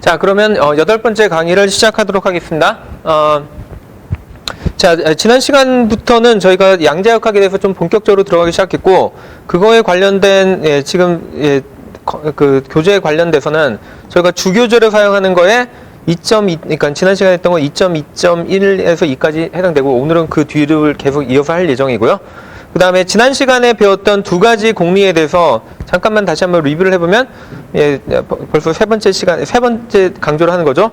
자, 그러면 8번째 강의를 시작하도록 하겠습니다. 자, 지난 시간부터는 저희가 양자역학에 대해서 좀 본격적으로 들어가기 시작했고, 그거에 관련된 지금 그 교재에 관련돼서는 저희가 주교재를 사용하는 거에 2.2, 그러니까 지난 시간에 했던 거 2.2.1에서 2까지 해당되고, 오늘은 그 뒤를 계속 이어서 할 예정이고요. 그 다음에 지난 시간에 배웠던 두 가지 공리에 대해서 잠깐만 다시 한번 리뷰를 해보면, 벌써 세 번째 강조를 하는 거죠.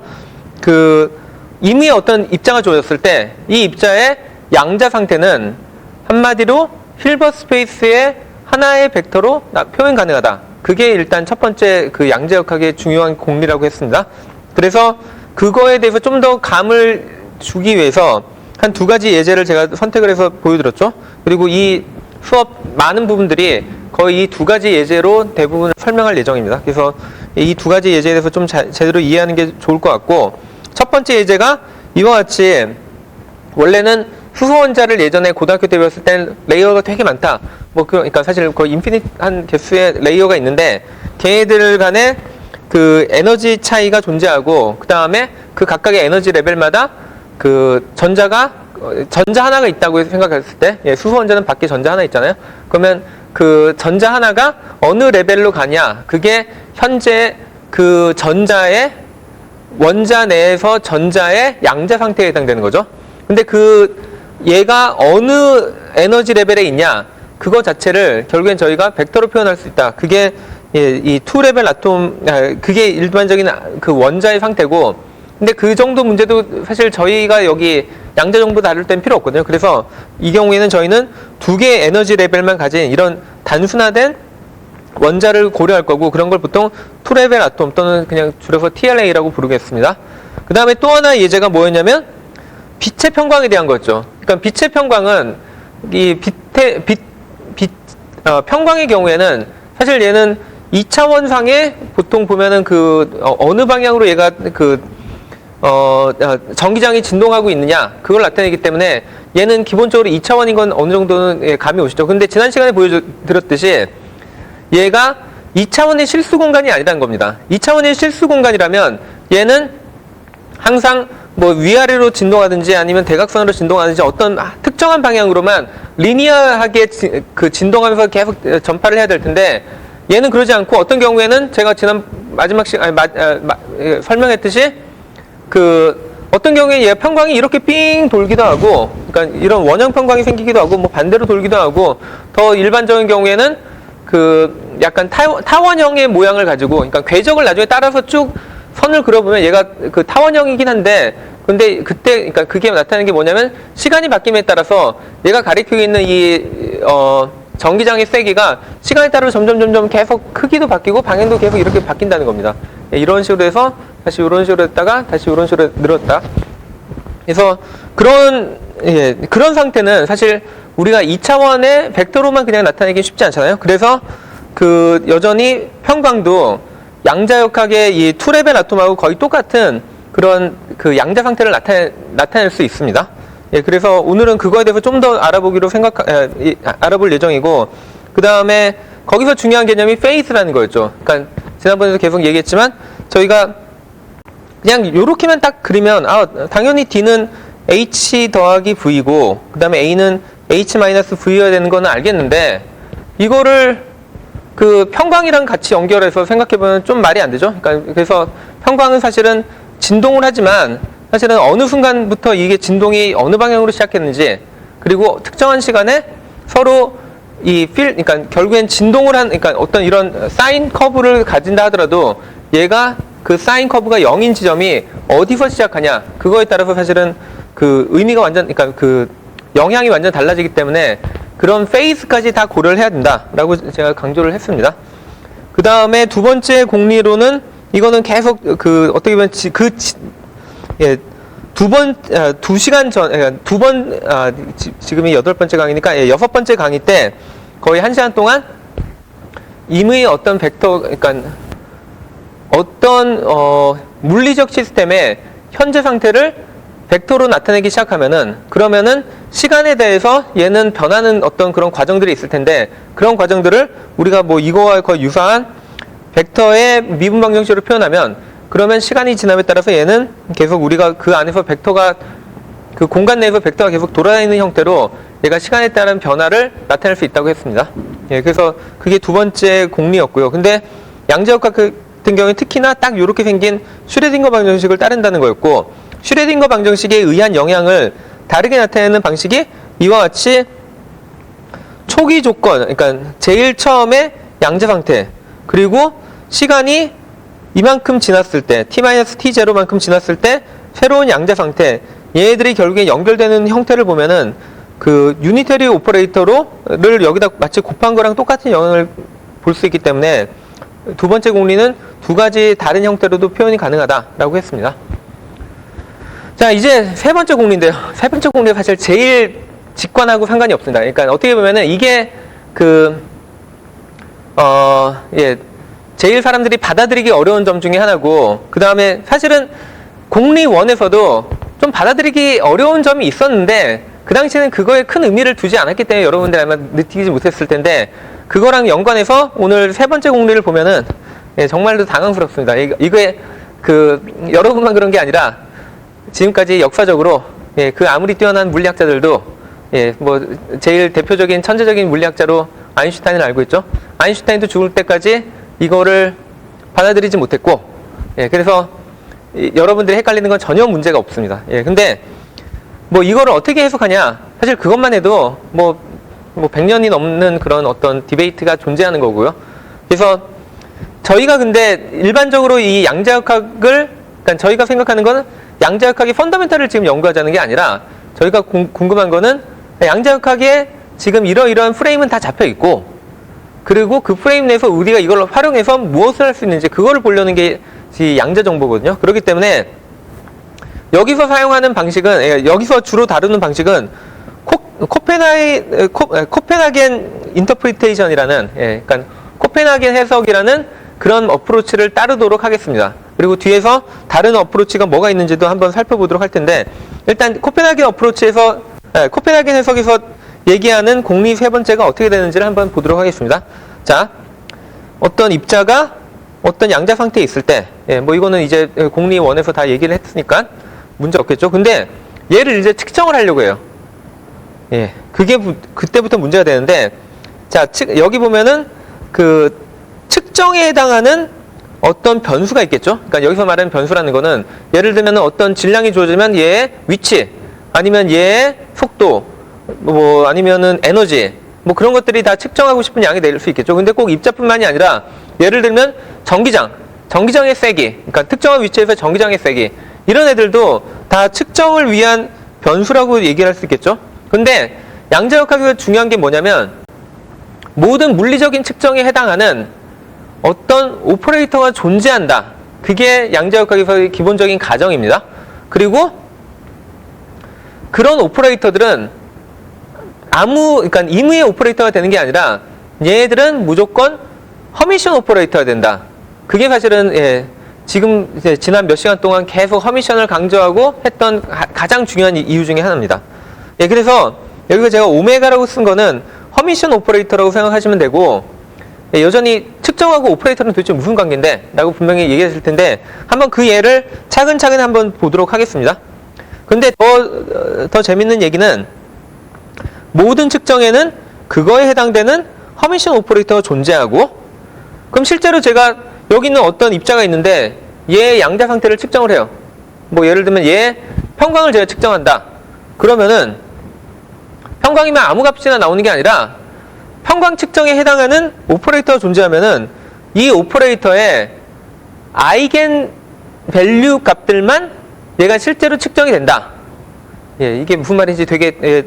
이미 어떤 입자가 주어졌을 때, 이 입자의 양자 상태는 한마디로 힐버트 스페이스의 하나의 벡터로 표현 가능하다. 그게 일단 첫 번째 그 양자역학의 중요한 공리라고 했습니다. 그래서 그거에 대해서 좀 더 감을 주기 위해서 한 두 가지 예제를 제가 선택을 해서 보여드렸죠. 그리고 이 수업 많은 부분들이 거의 이 두 가지 예제로 대부분 설명할 예정입니다. 그래서 이 두 가지 예제에 대해서 좀 제대로 이해하는 게 좋을 것 같고, 첫 번째 예제가 이와 같이 원래는 수소원자를 예전에 고등학교 때 배웠을 때는 레이어가 되게 많다. 그러니까 사실 거의 인피니트한 개수의 레이어가 있는데, 걔네들 간에 그 에너지 차이가 존재하고, 그 다음에 그 각각의 에너지 레벨마다 그 전자 하나가 있다고 생각했을 때, 수소원자는 밖에 전자 하나 있잖아요. 그러면 그 전자 하나가 어느 레벨로 가냐, 그게 현재 그 전자의 원자 내에서 전자의 양자 상태에 해당되는 거죠. 근데 얘가 어느 에너지 레벨에 있냐, 그거 자체를 결국엔 저희가 벡터로 표현할 수 있다. 그게 이 2레벨 아톰, 그게 일반적인 그 원자의 상태고, 근데 그 정도 문제도 사실 저희가 여기 양자 정보 다룰 땐 필요 없거든요. 그래서 이 경우에는 저희는 두 개의 에너지 레벨만 가진 이런 단순화된 원자를 고려할 거고, 그런 걸 보통 2레벨 아톰 또는 그냥 줄여서 TLA라고 부르겠습니다. 그 다음에 또 하나 예제가 뭐였냐면 빛의 평광에 대한 거였죠. 그러니까 빛의 평광은 이 평광의 경우에는 사실 얘는 2차원상에 보통 보면은 어느 방향으로 얘가 전기장이 진동하고 있느냐, 그걸 나타내기 때문에 얘는 기본적으로 2차원인 건 어느 정도는 감이 오시죠. 근데 지난 시간에 보여드렸듯이 얘가 2차원의 실수 공간이 아니라는 겁니다. 2차원의 실수 공간이라면 얘는 항상 위아래로 진동하든지 아니면 대각선으로 진동하든지 어떤 특정한 방향으로만 리니어하게 진동하면서 계속 전파를 해야 될 텐데, 얘는 그러지 않고 어떤 경우에는 제가 지난 마지막 설명했듯이 어떤 경우에 얘 평광이 이렇게 삥 돌기도 하고, 그러니까 이런 원형 평광이 생기기도 하고, 반대로 돌기도 하고, 더 일반적인 경우에는 약간 타원형의 모양을 가지고, 그러니까 궤적을 나중에 따라서 쭉 선을 그려보면 얘가 타원형이긴 한데, 근데 그러니까 그게 나타나는 게 뭐냐면, 시간이 바뀜에 따라서 얘가 가리키고 있는 전기장의 세기가 시간에 따라 점점 계속 크기도 바뀌고 방향도 계속 이렇게 바뀐다는 겁니다. 이런 식으로 해서 다시 이런 식으로 했다가 다시 이런 식으로 늘었다. 그래서 그런 상태는 사실 우리가 2차원의 벡터로만 그냥 나타내기 쉽지 않잖아요. 그래서 여전히 평광도 양자역학의 이 2레벨 아톰하고 거의 똑같은 그런 양자 상태를 나타낼 수 있습니다. 그래서 오늘은 그거에 대해서 좀 더 알아볼 예정이고, 그 다음에 거기서 중요한 개념이 페이스라는 거였죠. 그러니까 지난번에도 계속 얘기했지만 저희가 그냥 요렇게만 딱 그리면 당연히 D는 H 더하기 V고 그 다음에 A는 H 마이너스 V여야 되는 거는 알겠는데, 이거를 평광이랑 같이 연결해서 생각해보면 좀 말이 안 되죠. 그러니까 그래서 평광은 사실은 진동을 하지만 사실은 어느 순간부터 이게 진동이 어느 방향으로 시작했는지, 그리고 특정한 시간에 서로 그러니까 결국엔 진동을 그러니까 어떤 이런 사인 커브를 가진다 하더라도 얘가 그 사인 커브가 0인 지점이 어디서 시작하냐, 그거에 따라서 사실은 의미가 그러니까 영향이 완전 달라지기 때문에 그런 페이스까지 다 고려를 해야 된다라고 제가 강조를 했습니다. 그 다음에 두 번째 공리로는 이거는 계속 어떻게 보면 지금이 8번째 강의니까 6번째 강의 때 거의 1시간 동안 임의 어떤 벡터, 그러니까 어떤 물리적 시스템의 현재 상태를 벡터로 나타내기 시작하면은, 그러면은 시간에 대해서 얘는 변하는 어떤 그런 과정들이 있을 텐데, 그런 과정들을 우리가 이거와 거의 유사한 벡터의 미분 방정식으로 표현하면 그러면 시간이 지남에 따라서 얘는 계속 우리가 그 안에서 벡터가 그 공간 내에서 벡터가 계속 돌아다니는 형태로 얘가 시간에 따른 변화를 나타낼 수 있다고 했습니다. 예, 그래서 그게 두 번째 공리였고요. 근데 양자역학 같은 경우에 특히나 딱 이렇게 생긴 슈레딩거 방정식을 따른다는 거였고, 슈레딩거 방정식에 의한 영향을 다르게 나타내는 방식이 이와 같이 초기 조건, 그러니까 제일 처음에 양자 상태, 그리고 시간이 이만큼 지났을 때, t-t0만큼 지났을 때 새로운 양자 상태, 얘네들이 결국에 연결되는 형태를 보면은 그 유니터리 오퍼레이터를 여기다 마치 곱한 거랑 똑같은 영향을 볼 수 있기 때문에 두 번째 공리는 두 가지 다른 형태로도 표현이 가능하다라고 했습니다. 자, 이제 세 번째 공리인데요. 세 번째 공리가 사실 제일 직관하고 상관이 없습니다. 그러니까 어떻게 보면은 이게 제일 사람들이 받아들이기 어려운 점 중에 하나고, 그 다음에 사실은 공리 1에서도 좀 받아들이기 어려운 점이 있었는데 그 당시에는 그거에 큰 의미를 두지 않았기 때문에 여러분들 아마 느끼지 못했을 텐데, 그거랑 연관해서 오늘 세 번째 공리를 보면은 정말로 당황스럽습니다. 이게 여러분만 그런 게 아니라 지금까지 역사적으로 그 아무리 뛰어난 물리학자들도 뭐 제일 대표적인 천재적인 물리학자로 아인슈타인을 알고 있죠. 아인슈타인도 죽을 때까지 이거를 받아들이지 못했고, 그래서 여러분들이 헷갈리는 건 전혀 문제가 없습니다. 근데 뭐 이거를 어떻게 해석하냐, 사실 그것만 해도 뭐 100년이 넘는 그런 어떤 디베이트가 존재하는 거고요. 그래서 저희가 근데 일반적으로 이 양자역학을, 그러니까 저희가 생각하는 거는 양자역학의 펀더멘탈을 지금 연구하자는 게 아니라, 저희가 궁금한 거는 양자역학에 지금 이러이러한 프레임은 다 잡혀 있고, 그리고 그 프레임 내에서 우리가 이걸 활용해서 무엇을 할 수 있는지 그거를 보려는 게 양자 정보거든요. 그렇기 때문에 여기서 사용하는 방식은, 여기서 주로 다루는 방식은 코펜하겐 인터프리테이션이라는, 그러니까 코펜하겐 해석이라는 그런 어프로치를 따르도록 하겠습니다. 그리고 뒤에서 다른 어프로치가 뭐가 있는지도 한번 살펴보도록 할 텐데, 일단 코펜하겐 어프로치에서, 코펜하겐 해석에서 얘기하는 공리 세 번째가 어떻게 되는지를 한번 보도록 하겠습니다. 자, 어떤 입자가 어떤 양자 상태에 있을 때, 뭐 이거는 이제 공리 1에서 다 얘기를 했으니까 문제 없겠죠. 근데 얘를 이제 측정을 하려고 해요. 그게 그때부터 문제가 되는데, 자, 여기 보면은 그 측정에 해당하는 어떤 변수가 있겠죠. 그러니까 여기서 말하는 변수라는 거는, 예를 들면 어떤 질량이 주어지면 얘의 위치, 아니면 얘의 속도, 뭐 아니면은 에너지, 뭐 그런 것들이 다 측정하고 싶은 양이 될 수 있겠죠. 근데 꼭 입자뿐만이 아니라, 예를 들면 전기장의 세기, 그러니까 특정한 위치에서 전기장의 세기, 이런 애들도 다 측정을 위한 변수라고 얘기를 할 수 있겠죠. 근데 양자역학에서 중요한 게 뭐냐면, 모든 물리적인 측정에 해당하는 어떤 오퍼레이터가 존재한다. 그게 양자역학에서의 기본적인 가정입니다. 그리고 그런 오퍼레이터들은 그러니까 임의의 오퍼레이터가 되는 게 아니라, 얘네들은 무조건 허미션 오퍼레이터가 된다. 그게 사실은 지금 이제 지난 몇 시간 동안 계속 허미션을 강조하고 했던 가장 중요한 이유 중에 하나입니다. 그래서 여기서 제가 오메가라고 쓴 거는 허미션 오퍼레이터라고 생각하시면 되고, 여전히 측정하고 오퍼레이터는 도대체 무슨 관계인데? 라고 분명히 얘기했을 텐데, 한번 그 예를 차근차근 한번 보도록 하겠습니다. 근데 더 재밌는 얘기는, 모든 측정에는 그거에 해당되는 허미션 오퍼레이터가 존재하고, 그럼 실제로 제가 여기 있는 어떤 입자가 있는데 얘의 양자 상태를 측정을 해요. 뭐 예를 들면 얘의 평광을 제가 측정한다. 그러면은 평광이면 아무 값이나 나오는 게 아니라, 평광 측정에 해당하는 오퍼레이터가 존재하면은 이 오퍼레이터의 아이겐 밸류 값들만 얘가 실제로 측정이 된다. 이게 무슨 말인지 되게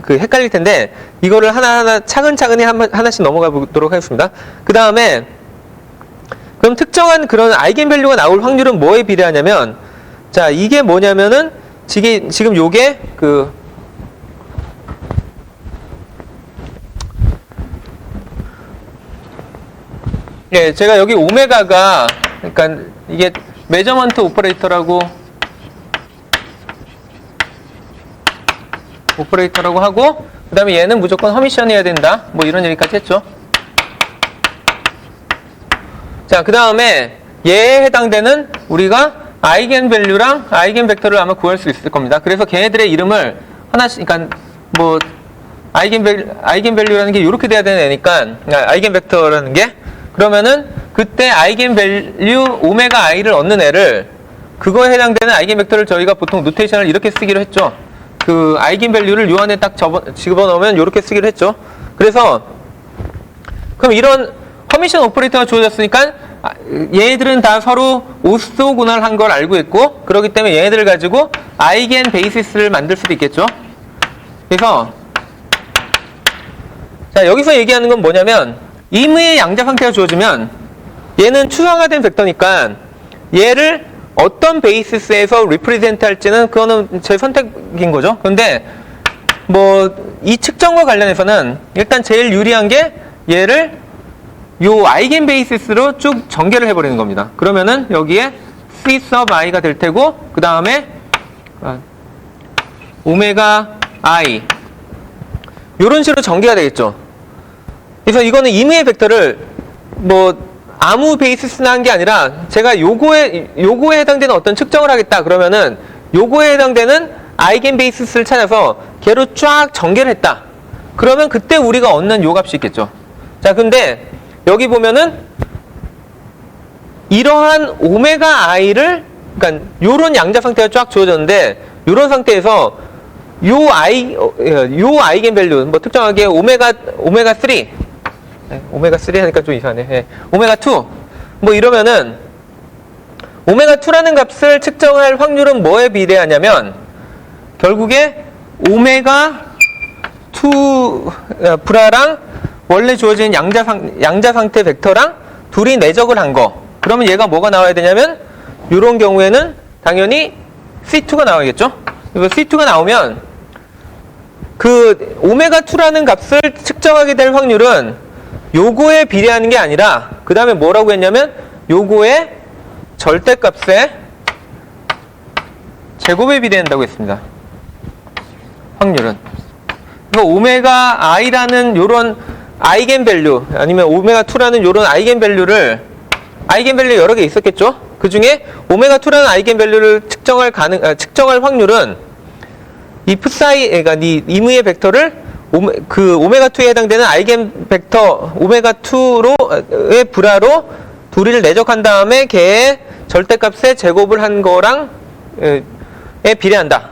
헷갈릴 텐데, 이거를 하나하나 차근차근히 하나씩 넘어가 보도록 하겠습니다. 그 다음에, 그럼 특정한 그런 아이겐 밸류가 나올 확률은 뭐에 비례하냐면, 자, 이게 뭐냐면은, 지금 요게 제가 여기 오메가가, 그러니까 이게 메저먼트 오퍼레이터라고 하고, 그 다음에 얘는 무조건 허미션이어야 된다. 뭐 이런 얘기까지 했죠. 자, 그 다음에 얘에 해당되는 우리가 아이겐밸류랑 아이겐벡터를 아마 구할 수 있을 겁니다. 그래서 걔네들의 이름을 하나씩, 그러니까 뭐 아이겐밸류라는 게 이렇게 돼야 되는 애니까, 아이겐벡터라는 게, 그러면은 그때 아이겐밸류 오메가 i를 얻는 애를, 그거에 해당되는 아이겐벡터를 저희가 보통 노테이션을 이렇게 쓰기로 했죠. 그 아이겐밸류를 요 안에 딱 집어넣으면 이렇게 쓰기로 했죠. 그래서 그럼 이런 허미션 오퍼레이터가 주어졌으니까 얘네들은 다 서로 오소고널한 걸 알고 있고, 그렇기 때문에 얘네들을 가지고 아이겐 베이시스를 만들 수도 있겠죠. 그래서 자, 여기서 얘기하는 건 뭐냐면, 임의의 양자 상태가 주어지면 얘는 추상화된 벡터니까 얘를 어떤 베이시스에서 리프레젠트 할지는 그거는 제 선택인 거죠. 그런데 뭐 이 측정과 관련해서는 일단 제일 유리한 게 얘를 요 아이겐 베이시스로 쭉 전개를 해버리는 겁니다. 그러면은 여기에 C sub i가 될 테고, 그 다음에 오메가 i 요런 식으로 전개가 되겠죠. 그래서 이거는 임의의 벡터를 뭐 아무 베이시스나 한 게 아니라 제가 요거에 해당되는 어떤 측정을 하겠다 그러면은 요거에 해당되는 아이겐 베이시스를 찾아서 걔로 쫙 전개를 했다. 그러면 그때 우리가 얻는 요 값이 있겠죠. 자, 근데 여기 보면은 이러한 오메가 i를, 그러니까 요런 양자 상태가 쫙 주어졌는데, 요런 상태에서 요 아이겐 밸류, 뭐 특정하게 오메가 3, 오메가 3 하니까 좀 이상하네. 네. 오메가 2, 뭐 이러면은 오메가 2라는 값을 측정할 확률은 뭐에 비례하냐면, 결국에 오메가 2 브라랑 원래 주어진 양자 상태 벡터랑 둘이 내적을 한 거. 그러면 얘가 뭐가 나와야 되냐면, 이런 경우에는 당연히 C2가 나와야겠죠? 그래서 C2가 나오면 그 오메가 2라는 값을 측정하게 될 확률은 요거에 비례하는 게 아니라, 그 다음에 뭐라고 했냐면 요거의 절대값의 제곱에 비례한다고 했습니다. 확률은. 그래서 오메가 i라는 요런 아이겐 밸류, 아니면 오메가 2라는 요런 아이겐 밸류 여러 개 있었겠죠? 그 중에 오메가 2라는 아이겐 밸류를 측정할 확률은 이 psi, 그러니까 이 임의의 벡터를 그 오메가 2에 해당되는 아이겐 벡터 오메가 2로의 브라로 둘이를 내적한 다음에 걔의 절대값의 제곱을 한 거랑 에 비례한다.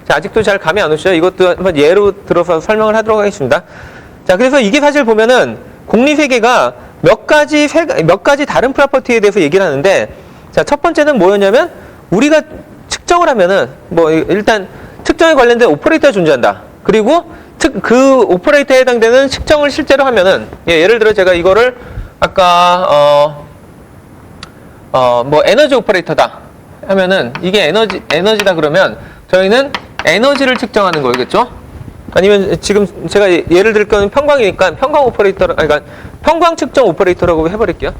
자, 아직도 잘 감이 안 오시죠? 이것도 한번 예로 들어서 설명을 하도록 하겠습니다. 자, 그래서 이게 사실 보면은 공리세계가 몇 가지 다른 프로퍼티에 대해서 얘기를 하는데, 자, 첫 번째는 뭐였냐면, 우리가 측정을 하면은 뭐 일단 측정에 관련된 오퍼레이터가 존재한다. 그리고 그 오퍼레이터에 해당되는 측정을 실제로 하면은, 예를 들어 제가 이거를 아까 뭐 에너지 오퍼레이터다 하면은, 이게 에너지다 그러면 저희는 에너지를 측정하는 거겠죠? 아니면 지금 제가 예를 들 거는 평광이니까 평광 오퍼레이터, 그러니까 평광 측정 오퍼레이터라고 해버릴게요.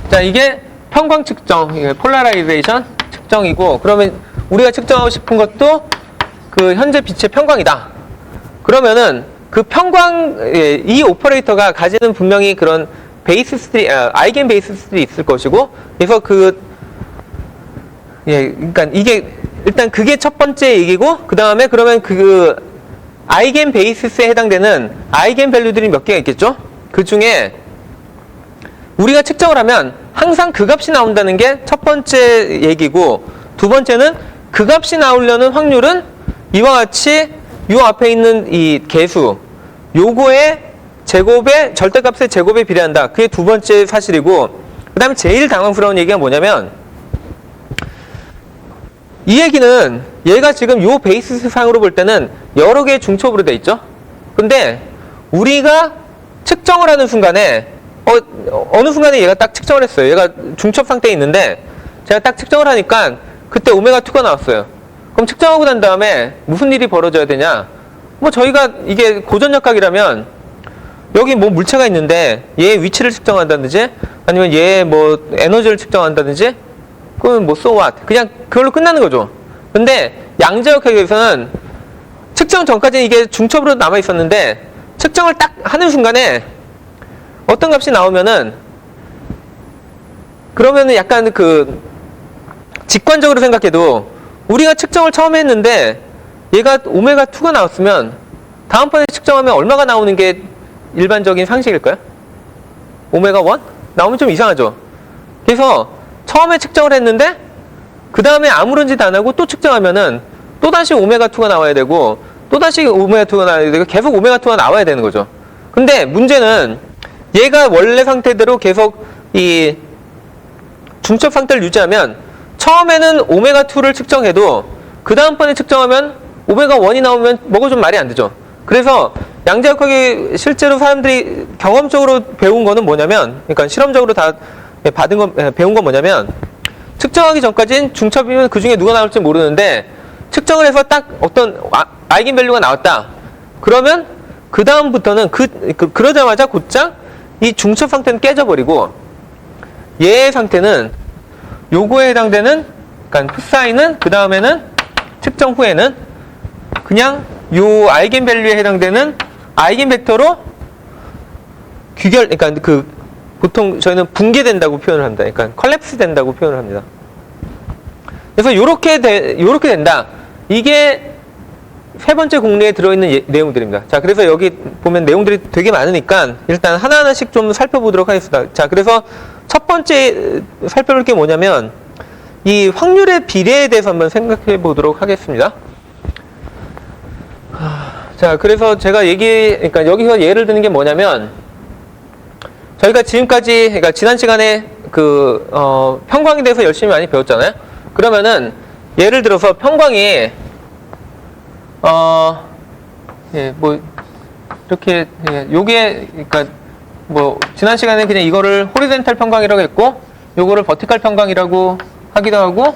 자, 이게 평광 측정, 이게 폴라라이제이션 측정이고, 그러면 우리가 측정하고 싶은 것도 그 현재 빛의 평광이다. 그러면은 그 평광, 이 오퍼레이터가 가지는 분명히 그런 베이시스들이, 아이겐 베이시스들이 있을 것이고, 그래서 그러니까 이게 일단 그게 첫 번째 얘기고, 그 다음에 그러면 그 아이겐 베이시스에 해당되는 아이겐 밸류들이 몇 개가 있겠죠? 그 중에 우리가 측정을 하면 항상 그 값이 나온다는 게 첫 번째 얘기고, 두 번째는 그 값이 나오려는 확률은 이와 같이 요 앞에 있는 이 개수, 요거의 제곱의 절대값의 제곱에 비례한다. 그게 두 번째 사실이고, 그 다음에 제일 당황스러운 얘기가 뭐냐면, 이 얘기는 얘가 지금 요 베이시스 상으로 볼 때는 여러 개의 중첩으로 돼 있죠. 근데 우리가 측정을 하는 순간에 어느 순간에 얘가 딱 측정을 했어요. 얘가 중첩 상태에 있는데 제가 딱 측정을 하니까 그때 오메가 2가 나왔어요. 그럼 측정하고 난 다음에 무슨 일이 벌어져야 되냐? 뭐 저희가 이게 고전역학이라면 여기 뭐 물체가 있는데 얘의 위치를 측정한다든지 아니면 얘의 뭐 에너지를 측정한다든지, 그건 뭐 so what, 그냥 그걸로 끝나는 거죠. 근데 양자역학에서는 측정 전까지는 이게 중첩으로 남아 있었는데 측정을 딱 하는 순간에 어떤 값이 나오면은 그러면은 약간 직관적으로 생각해도 우리가 측정을 처음 했는데 얘가 오메가2가 나왔으면 다음번에 측정하면 얼마가 나오는 게 일반적인 상식일까요? 오메가1? 나오면 좀 이상하죠. 그래서 처음에 측정을 했는데 그 다음에 아무런 짓 안 하고 또 측정하면은 또다시 오메가2가 나와야 되고 또다시 오메가2가 나와야 되고 계속 오메가2가 나와야 되는 거죠. 근데 문제는 얘가 원래 상태대로 계속 이 중첩 상태를 유지하면 처음에는 오메가2를 측정해도 그 다음번에 측정하면 오메가1이 나오면 뭐가 좀 말이 안 되죠. 그래서 양자역학이 실제로 사람들이 경험적으로 배운 거는 뭐냐면, 그러니까 실험적으로 다 배운 건 뭐냐면, 측정하기 전까지는 중첩이면 그 중에 누가 나올지 모르는데 측정을 해서 딱 어떤 아이겐밸류가 나왔다. 그러면 그 다음부터는 그러자마자 곧장 이 중첩 상태는 깨져버리고 얘의 상태는 요거에 해당되는, 그러니까 푸사인은 그 다음에는 측정 후에는 그냥 요 아이겐밸류에 해당되는 아이겐벡터로 그러니까 보통 저희는 붕괴된다고 표현을 합니다. 그러니까 컬랩스 된다고 표현을 합니다. 그래서 요렇게 된다. 이게 세 번째 공리에 들어있는 내용들입니다. 자, 그래서 여기 보면 내용들이 되게 많으니까 일단 하나하나씩 좀 살펴보도록 하겠습니다. 자, 그래서 첫 번째 살펴볼 게 뭐냐면 이 확률의 비례에 대해서 한번 생각해 보도록 하겠습니다. 자, 그래서 제가 그러니까 여기서 예를 드는 게 뭐냐면 저희가 지금까지, 그러니까 지난 시간에 평광에 대해서 열심히 많이 배웠잖아요. 그러면은 예를 들어서 평광이 이렇게 요게, 그러니까 지난 시간에 그냥 이거를 호리젠탈 평광이라고 했고 요거를 버티칼 평광이라고 하기도 하고,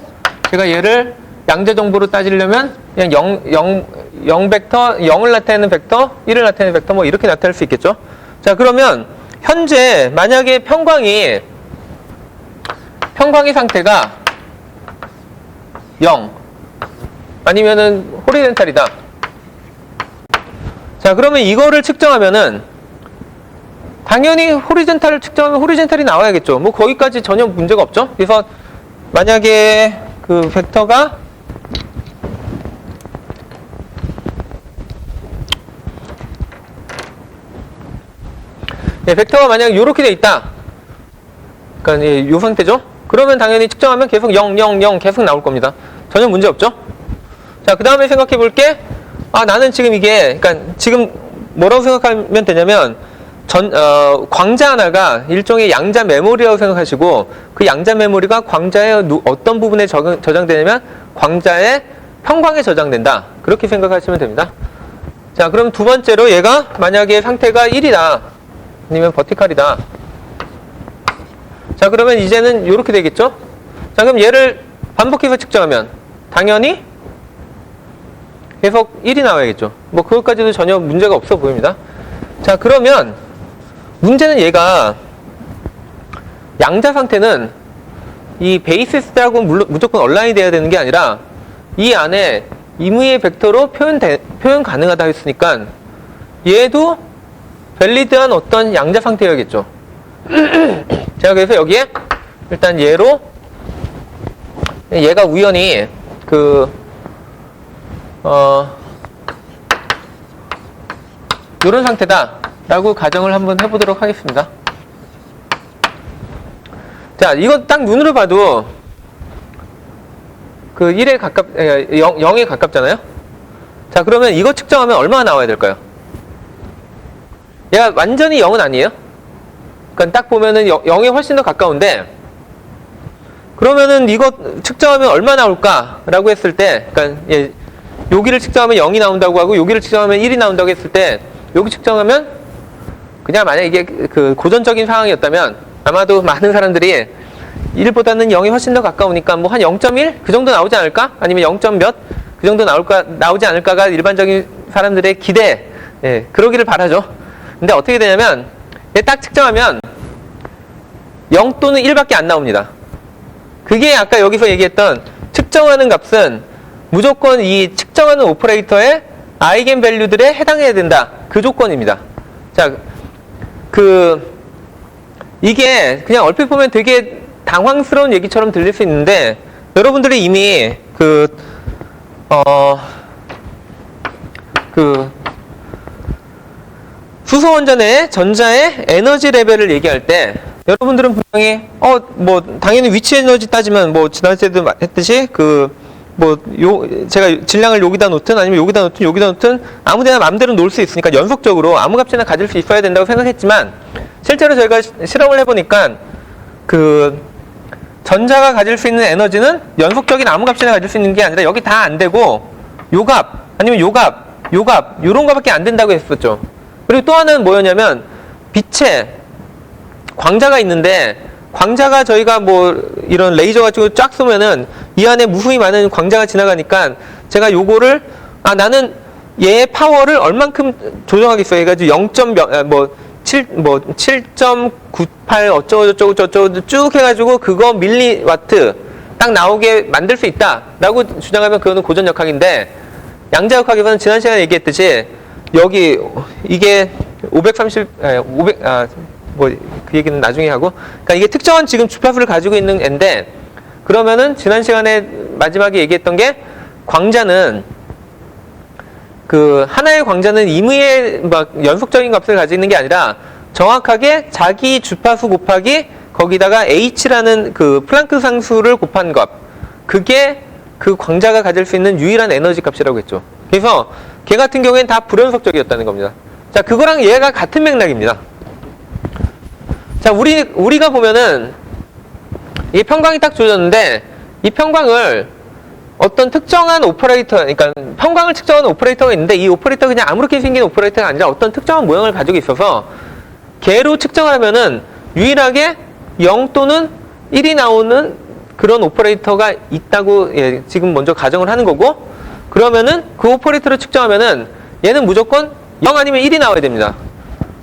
제가 얘를 양자 정보로 따지려면 그냥 0벡터, 0을 나타내는 벡터, 1을 나타내는 벡터 이렇게 나타낼 수 있겠죠. 자, 그러면 현재 만약에 평광이 상태가 0 아니면은 호리젠탈이다. 자, 그러면 이거를 측정하면은 당연히 호리젠탈을 측정하면 호리젠탈이 나와야겠죠. 거기까지 전혀 문제가 없죠. 그래서 만약에 그 벡터가 벡터가 만약에 이렇게 돼 있다. 그러니까 이 상태죠. 그러면 당연히 측정하면 계속 0, 0, 0 계속 나올 겁니다. 전혀 문제 없죠. 자, 그 다음에 생각해 볼게. 나는 지금 이게, 그러니까 지금 뭐라고 생각하면 되냐면 광자 하나가 일종의 양자 메모리라고 생각하시고, 그 양자 메모리가 광자의 어떤 부분에 저장되냐면 광자의 평광에 저장된다. 그렇게 생각하시면 됩니다. 자, 그럼 두 번째로 얘가 만약에 상태가 1이다. 아니면 버티칼이다. 자, 그러면 이제는 이렇게 되겠죠? 자, 그럼 얘를 반복해서 측정하면 당연히 계속 1이 나와야겠죠. 그것까지도 전혀 문제가 없어 보입니다. 자, 그러면 문제는 얘가 양자 상태는 이 베이시스하고 무조건 얼라인이 돼야 되는 게 아니라 이 안에 임의의 벡터로 표현 가능하다 했으니까 얘도 밸리드한 어떤 양자 상태여야겠죠. 제가 그래서 여기에 일단 얘가 우연히 요런 상태다 라고 가정을 한번 해보도록 하겠습니다. 자, 이거 딱 눈으로 봐도 0에 가깝잖아요. 자, 그러면 이거 측정하면 얼마나 나와야 될까요? 얘가 완전히 0은 아니에요. 그러니까 딱 보면은 0에 훨씬 더 가까운데, 그러면은 이거 측정하면 얼마 나올까라고 했을 때, 그러니까 여기를 측정하면 0이 나온다고 하고 여기를 측정하면 1이 나온다고 했을 때, 여기 측정하면 그냥 만약 이게 고전적인 상황이었다면 아마도 많은 사람들이 1보다는 0이 훨씬 더 가까우니까 한 0.1? 그 정도 나오지 않을까? 아니면 0. 몇? 그 정도 나오지 않을까가 일반적인 사람들의 기대, 그러기를 바라죠. 근데 어떻게 되냐면 얘 딱 측정하면 0 또는 1밖에 안 나옵니다. 그게 아까 여기서 얘기했던 측정하는 값은 무조건 이 측정하는 오퍼레이터의 아이겐 밸류들에 해당해야 된다. 그 조건입니다. 자, 이게 그냥 얼핏 보면 되게 당황스러운 얘기처럼 들릴 수 있는데 여러분들이 이미 수소원전의 전자의 에너지 레벨을 얘기할 때 여러분들은 분명히 뭐 당연히 위치 에너지 따지면 뭐 지난주에도 했듯이 제가 질량을 여기다 놓든 아니면 여기다 놓든 아무데나 마음대로 놓을 수 있으니까 연속적으로 아무 값이나 가질 수 있어야 된다고 생각했지만 실제로 저희가 실험을 해보니까 전자가 가질 수 있는 에너지는 연속적인 아무 값이나 가질 수 있는 게 아니라 여기 다 안 되고 요 값 아니면 요 값 요런 거밖에 안 된다고 했었죠. 그리고 또 하나는 뭐였냐면 빛에 광자가 있는데 광자가 저희가 뭐 이런 레이저 가지고 쫙 쏘면은 이 안에 무수히 많은 광자가 지나가니까 제가 요거를 나는 얘의 파워를 얼만큼 조정하겠어 해가지고 7.98 어쩌고저쩌고 쭉 해가지고 그거 밀리와트 딱 나오게 만들 수 있다라고 주장하면 그거는 고전역학인데 양자역학에서는 지난 시간에 얘기했듯이 여기 이게 530 그 얘기는 나중에 하고 그러니까 이게 특정한 지금 주파수를 가지고 있는 앤데 그러면은 지난 시간에 마지막에 얘기했던 게 광자는 하나의 광자는 임의의 막 연속적인 값을 가지고 있는 게 아니라 정확하게 자기 주파수 곱하기 거기다가 h라는 플랑크 상수를 곱한 값 그게 그 광자가 가질 수 있는 유일한 에너지 값이라고 했죠. 그래서 걔 같은 경우에는 다 불연속적이었다는 겁니다. 자, 그거랑 얘가 같은 맥락입니다. 자, 우리가 보면은 이 평광이 딱 주어졌는데 이 평광을 어떤 특정한 오퍼레이터, 그러니까 평광을 측정하는 오퍼레이터가 있는데 이 오퍼레이터가 그냥 아무렇게 생긴 오퍼레이터가 아니라 어떤 특정한 모양을 가지고 있어서 걔로 측정하면은 유일하게 0 또는 1이 나오는 그런 오퍼레이터가 있다고 지금 먼저 가정을 하는 거고 그러면은 그 오퍼레이터를 측정하면은 얘는 무조건 0 아니면 1이 나와야 됩니다.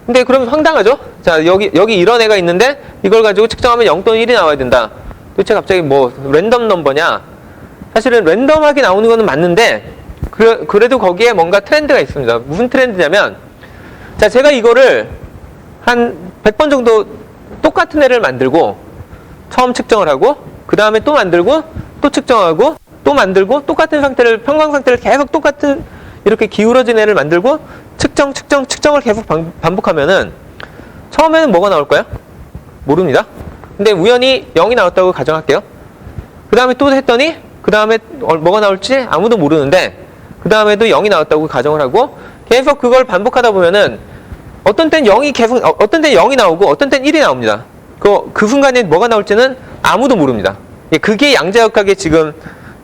근데 그러면 황당하죠? 자, 여기 이런 애가 있는데 이걸 가지고 측정하면 0 또는 1이 나와야 된다. 도대체 갑자기 뭐 랜덤 넘버냐? 사실은 랜덤하게 나오는 거는 맞는데 그래도 거기에 뭔가 트렌드가 있습니다. 무슨 트렌드냐면 자, 제가 이거를 한 100번 정도 똑같은 애를 만들고 처음 측정을 하고 그 다음에 또 만들고 또 측정하고 또 만들고 똑같은 상태를 평광 상태를 계속 똑같은 이렇게 기울어진 애를 만들고 측정을 계속 반복하면은 처음에는 뭐가 나올까요? 모릅니다. 근데 우연히 0이 나왔다고 가정할게요. 그 다음에 또 했더니 그 다음에 뭐가 나올지 아무도 모르는데 그 다음에도 0이 나왔다고 가정을 하고 계속 그걸 반복하다 보면은 어떤 땐 0이 나오고 어떤 땐 1이 나옵니다. 그 순간에 뭐가 나올지는 아무도 모릅니다. 그게 양자역학의 지금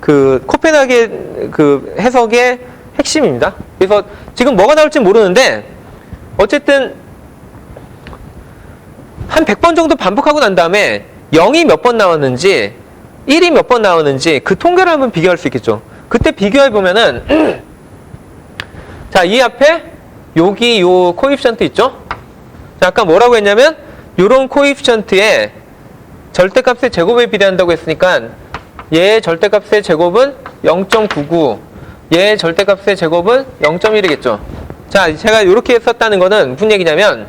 코펜하겐 해석의 핵심입니다. 그래서 지금 뭐가 나올지 모르는데 어쨌든 한 100번 정도 반복하고 난 다음에 0이 몇 번 나왔는지 1이 몇 번 나오는지 그 통계를 한번 비교할 수 있겠죠. 그때 비교해 보면은 자, 이 앞에 여기 요 코에피션트 있죠? 자, 아까 뭐라고 했냐면 요런 코에피션트의 절대값의 제곱에 비례한다고 했으니까 얘의 절대값의 제곱은 0.99 얘의 절대값의 제곱은 0.1이겠죠. 자, 제가 이렇게 썼다는 거는 무슨 얘기냐면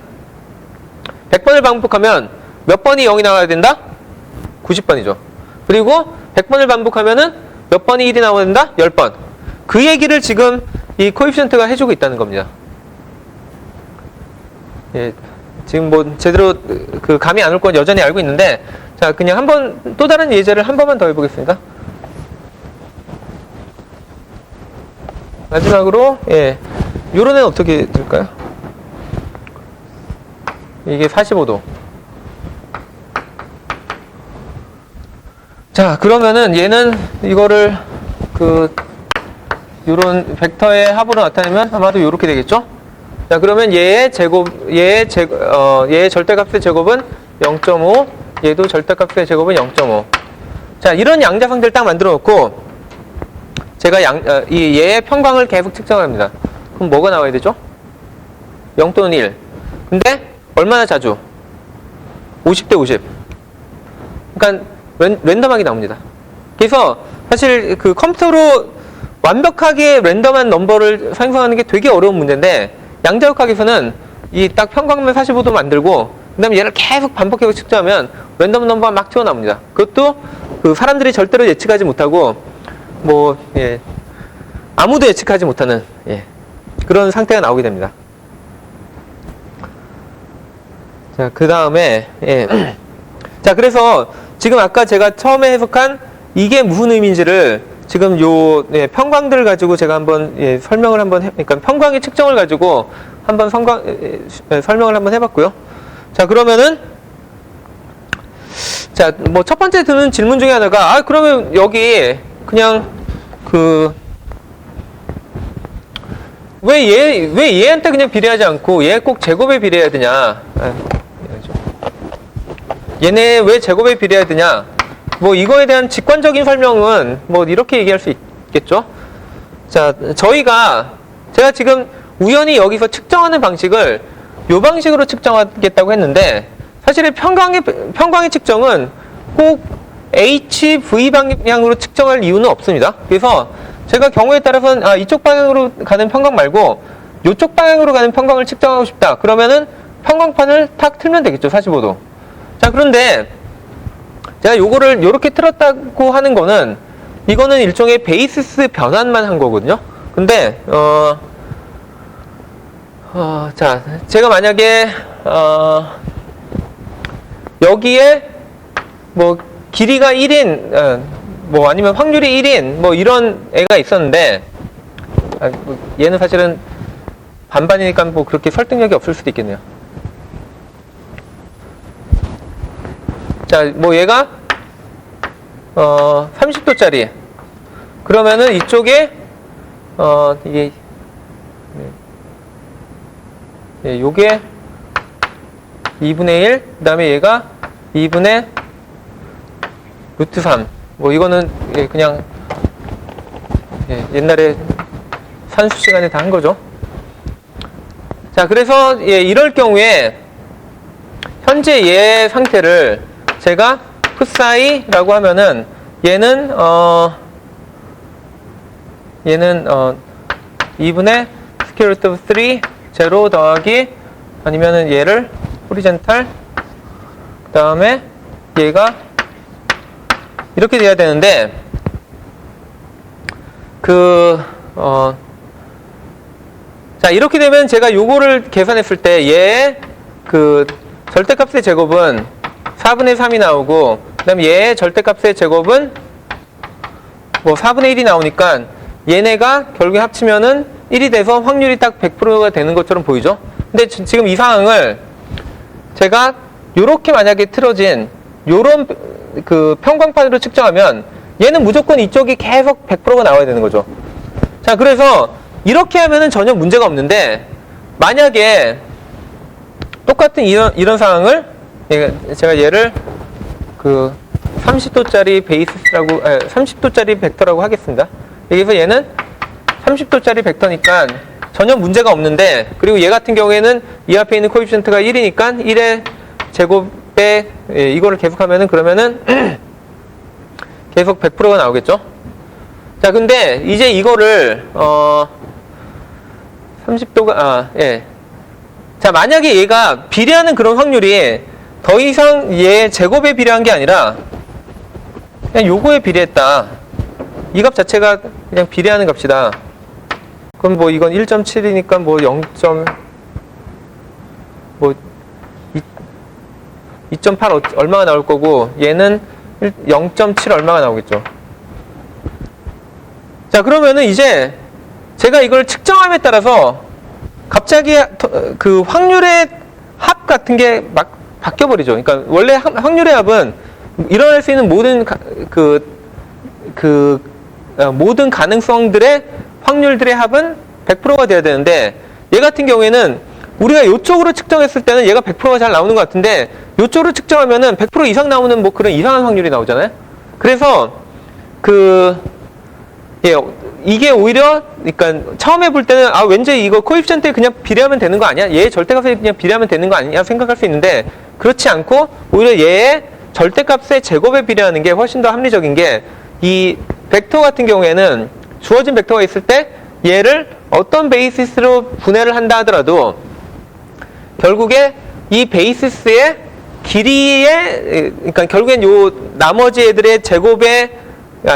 100번을 반복하면 몇 번이 0이 나와야 된다? 90번이죠. 그리고 100번을 반복하면은 몇 번이 1이 나와야 된다? 10번. 그 얘기를 지금 이 코에피션트가 해주고 있다는 겁니다. 예, 지금 뭐 제대로 감이 안 올 건 여전히 알고 있는데 자, 그냥 한번 또 다른 예제를 한 번만 더 해보겠습니다. 마지막으로 요런 애는 어떻게 될까요? 이게 45도. 자, 그러면은 얘는 이거를 요런 벡터의 합으로 나타내면 아마도 요렇게 되겠죠? 자, 그러면 얘의 절대값의 제곱은 0.5, 얘도 절대값의 제곱은 0.5. 자, 이런 양자성들 딱 만들어 놓고 제가 얘의 평광을 계속 측정합니다. 그럼 뭐가 나와야 되죠? 0 또는 1. 근데 얼마나 자주? 50대 50. 그러니까 랜덤하게 나옵니다. 그래서 사실 컴퓨터로 완벽하게 랜덤한 넘버를 생성하는 게 되게 어려운 문제인데 양자역학에서는 이 딱 평광면 45도 만들고 그 다음에 얘를 계속 반복해서 측정하면 랜덤 넘버가 막 튀어나옵니다. 그것도 그 사람들이 절대로 예측하지 못하고 뭐 예, 아무도 예측하지 못하는 예, 그런 상태가 나오게 됩니다. 자, 그 다음에 예. 자, 그래서 지금 아까 제가 처음에 해석한 이게 무슨 의미인지를 지금 요 예, 평광들을 가지고 제가 한번 예, 설명을 한번 그러니까 평광의 측정을 가지고 한번 설명을 한번 해봤고요. 자, 그러면은 자, 뭐 첫 번째 드는 질문 중에 하나가 그러면 여기 그냥 왜 얘한테 그냥 비례하지 않고 얘 꼭 제곱에 비례해야 되냐? 얘네 왜 제곱에 비례해야 되냐? 뭐 이거에 대한 직관적인 설명은 뭐 이렇게 얘기할 수 있겠죠. 자, 제가 지금 우연히 여기서 측정하는 방식을 요 방식으로 측정하겠다고 했는데 사실은 평광의 측정은 꼭 HV 방향으로 측정할 이유는 없습니다. 그래서 제가 경우에 따라서는 이쪽 방향으로 가는 평광 말고 이쪽 방향으로 가는 평광을 측정하고 싶다. 그러면은 평광판을 탁 틀면 되겠죠. 45도. 자, 그런데 제가 요거를 요렇게 틀었다고 하는 거는 이거는 일종의 베이시스 변환만 한 거거든요. 근데 자, 제가 만약에 여기에 뭐 길이가 1인 뭐 아니면 확률이 1인 뭐 이런 애가 있었는데 얘는 사실은 반반이니까 뭐 그렇게 설득력이 없을 수도 있겠네요. 자, 뭐 얘가 30도짜리 그러면은 이쪽에 이게 요게 2분의 1 그 다음에 얘가 2분의 루트 3 뭐 이거는 그냥 옛날에 산수 시간에 다 한 거죠. 자, 그래서 이럴 경우에 현재 얘 상태를 제가 풋사이라고 하면은 얘는 2분의 스퀘어 루트 3 제로 더하기 아니면은 얘를 호리젠탈 그 다음에 얘가 이렇게 돼야 되는데 자, 이렇게 되면 제가 요거를 계산했을 때 얘의 절대값의 제곱은 4분의 3이 나오고 그 다음에 얘의 절대값의 제곱은 뭐 4분의 1이 나오니까 얘네가 결국에 합치면은 1이 돼서 확률이 딱 100%가 되는 것처럼 보이죠? 근데 지금 이 상황을 제가 요렇게 만약에 틀어진 요런 평광판으로 측정하면 얘는 무조건 이쪽이 계속 100%가 나와야 되는 거죠. 자, 그래서 이렇게 하면은 전혀 문제가 없는데 만약에 똑같은 이런 상황을 제가 얘를 30도짜리 베이시스라고 30도짜리 벡터라고 하겠습니다. 여기서 얘는 30도짜리 벡터니까 전혀 문제가 없는데 그리고 얘 같은 경우에는 이 앞에 있는 코에피션트가 1이니까 1의 제곱에 이거를 계속하면은 그러면은 계속 100%가 나오겠죠. 자, 근데 이제 이거를 30도가 자, 만약에 얘가 비례하는 그런 확률이 더 이상 얘 제곱에 비례한 게 아니라 그냥 요거에 비례했다. 이 값 자체가 그냥 비례하는 값이다. 그럼 뭐 이건 1.7이니까 뭐 2.8 얼마가 나올 거고 얘는 0.7 얼마가 나오겠죠. 자, 그러면은 이제 제가 이걸 측정함에 따라서 갑자기 그 확률의 합 같은 게 막 바뀌어버리죠. 그러니까 원래 확률의 합은 일어날 수 있는 모든 가능성들의 확률들의 합은 100%가 돼야 되는데 얘 같은 경우에는 우리가 이쪽으로 측정했을 때는 얘가 100%가 잘 나오는 것 같은데 이쪽으로 측정하면은 100% 이상 나오는 뭐 그런 이상한 확률이 나오잖아요. 그래서 이게 오히려 그러니까 처음에 볼 때는 왠지 이거 코에피션트에 그냥 비례하면 되는 거 아니야? 얘의 절대값에 그냥 비례하면 되는 거 아니냐 생각할 수 있는데 그렇지 않고 오히려 얘의 절대값의 제곱에 비례하는 게 훨씬 더 합리적인 게 이 벡터 같은 경우에는 주어진 벡터가 있을 때 얘를 어떤 베이시스로 분해를 한다 하더라도 결국에 이 베이시스의 길이의, 그러니까 결국엔 요 나머지 애들의 제곱의,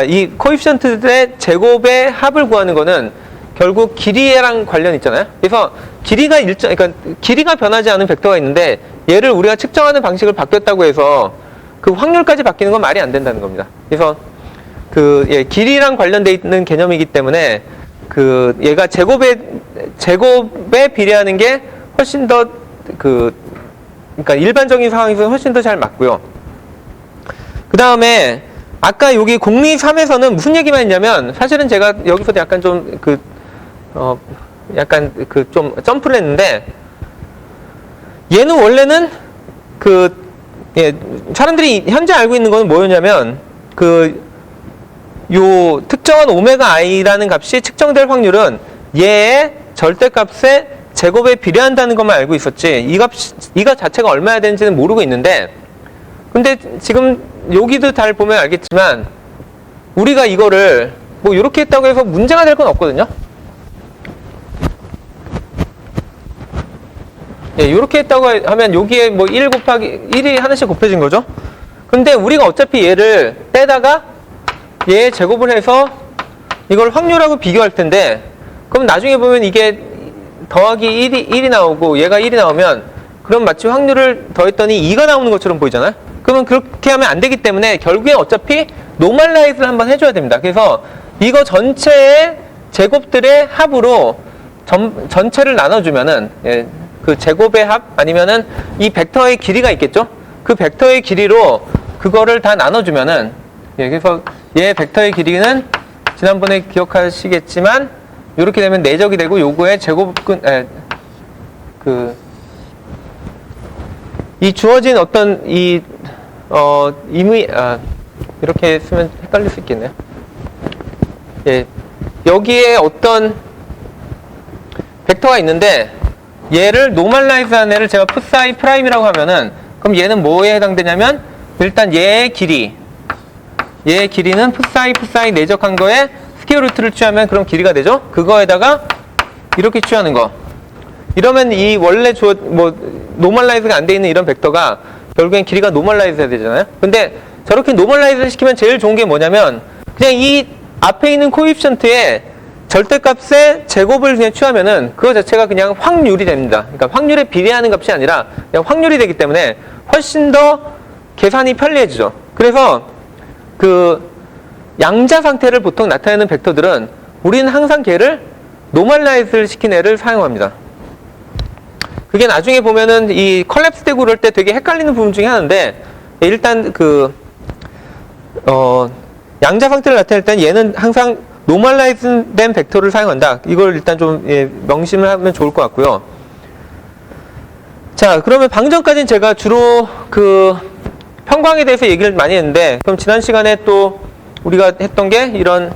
이 코에피션트들의 제곱의 합을 구하는 거는 결국 길이랑 관련 있잖아요. 그래서 길이가 그러니까 길이가 변하지 않은 벡터가 있는데 얘를 우리가 측정하는 방식을 바뀌었다고 해서 그 확률까지 바뀌는 건 말이 안 된다는 겁니다. 그래서 길이랑 관련돼 있는 개념이기 때문에 얘가 제곱에 비례하는 게 훨씬 더 그러니까 일반적인 상황에서 훨씬 더 잘 맞고요. 그 다음에 아까 여기 공리 3에서는 무슨 얘기만 했냐면 사실은 제가 여기서도 약간 좀 좀 점프를 했는데 얘는 원래는 사람들이 현재 알고 있는 건 뭐였냐면 요 특정한 오메가 i라는 값이 측정될 확률은 얘의 절대값의 제곱에 비례한다는 것만 알고 있었지 이 값 자체가 얼마야 되는지는 모르고 있는데 근데 지금 여기도 잘 보면 알겠지만 우리가 이거를 뭐 이렇게 했다고 해서 문제가 될 건 없거든요. 예, 이렇게 했다고 하면 여기에 뭐 1 곱하기 1이 하나씩 곱해진 거죠. 근데 우리가 어차피 얘를 빼다가 얘 제곱을 해서 이걸 확률하고 비교할 텐데 그럼 나중에 보면 이게 더하기 1이 나오고 얘가 1이 나오면 그럼 마치 확률을 더했더니 2가 나오는 것처럼 보이잖아요. 그러면 그렇게 하면 안 되기 때문에 결국엔 어차피 노멀라이즈를 한번 해줘야 됩니다. 그래서 이거 전체의 제곱들의 합으로 전체를 나눠주면은 그 제곱의 합 아니면은 이 벡터의 길이가 있겠죠? 그 벡터의 길이로 그거를 다 나눠주면은 그래서 얘 벡터의 길이는 지난번에 기억하시겠지만 이렇게 되면 내적이 되고 요거의 제곱근 이 주어진 어떤 이렇게 쓰면 헷갈릴 수 있겠네요. 예, 여기에 어떤 벡터가 있는데 얘를 노멀라이즈한 애를 제가 푸사이 프라임이라고 하면은 그럼 얘는 뭐에 해당되냐면 일단 얘의 길이는 푸사이 내적한 거에 스퀘어 루트를 취하면 그럼 길이가 되죠. 그거에다가 이렇게 취하는 거. 이러면 이 원래 노멀라이즈가 안 돼 있는 이런 벡터가 결국엔 길이가 노멀라이즈 해야 되잖아요. 근데 저렇게 노멀라이즈 시키면 제일 좋은 게 뭐냐면 그냥 이 앞에 있는 코에피션트의 절대값의 제곱을 그냥 취하면은 그거 자체가 그냥 확률이 됩니다. 그러니까 확률에 비례하는 값이 아니라 그냥 확률이 되기 때문에 훨씬 더 계산이 편리해지죠. 그래서 양자 상태를 보통 나타내는 벡터들은 우리는 항상 걔를 노멀라이즈를 시킨 애를 사용합니다. 그게 나중에 보면은 이 컬랩스 되고 그럴 때 되게 헷갈리는 부분 중에 하나인데 일단 양자 상태를 나타낼 때는 얘는 항상 노멀라이즈 된 벡터를 사용한다. 이걸 일단 좀 명심을 하면 좋을 것 같고요. 자, 그러면 방금 전까지는 제가 주로 평광에 대해서 얘기를 많이 했는데 그럼 지난 시간에 또 우리가 했던 게 이런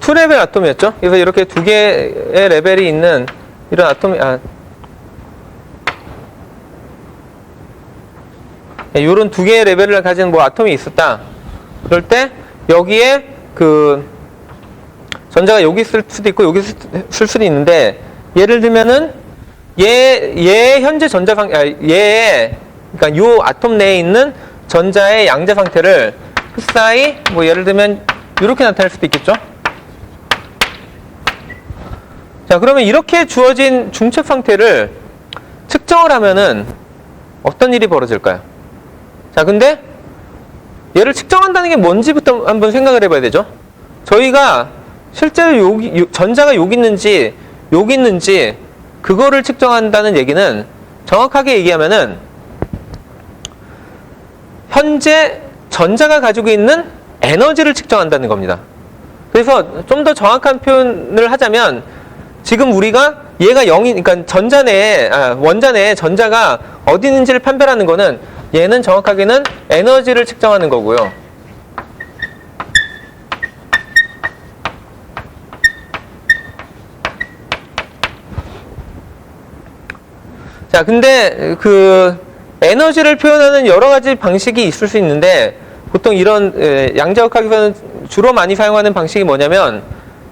투 레벨 아톰이었죠. 그래서 이렇게 두 개의 레벨이 있는 이런 아톰이 이런 두 개의 레벨을 가진 아톰이 있었다. 그럴 때 여기에 전자가 여기 있을 수도 있고 여기 있을 수도 있는데 예를 들면은 얘의 현재 전자 그러니까 요 아톰 내에 있는 전자의 양자 상태를 푸사이 예를 들면 이렇게 나타낼 수도 있겠죠. 자, 그러면 이렇게 주어진 중첩 상태를 측정을 하면은 어떤 일이 벌어질까요? 자, 근데 얘를 측정한다는 게 뭔지부터 한번 생각을 해봐야 되죠. 저희가 실제로 전자가 여기 있는지 그거를 측정한다는 얘기는 정확하게 얘기하면은 현재 전자가 가지고 있는 에너지를 측정한다는 겁니다. 그래서 좀 더 정확한 표현을 하자면 지금 우리가 얘가 0이 그러니까 원자 내에 전자가 어디 있는지를 판별하는 거는 얘는 정확하게는 에너지를 측정하는 거고요. 자, 근데 에너지를 표현하는 여러 가지 방식이 있을 수 있는데 보통 이런 양자역학에서는 주로 많이 사용하는 방식이 뭐냐면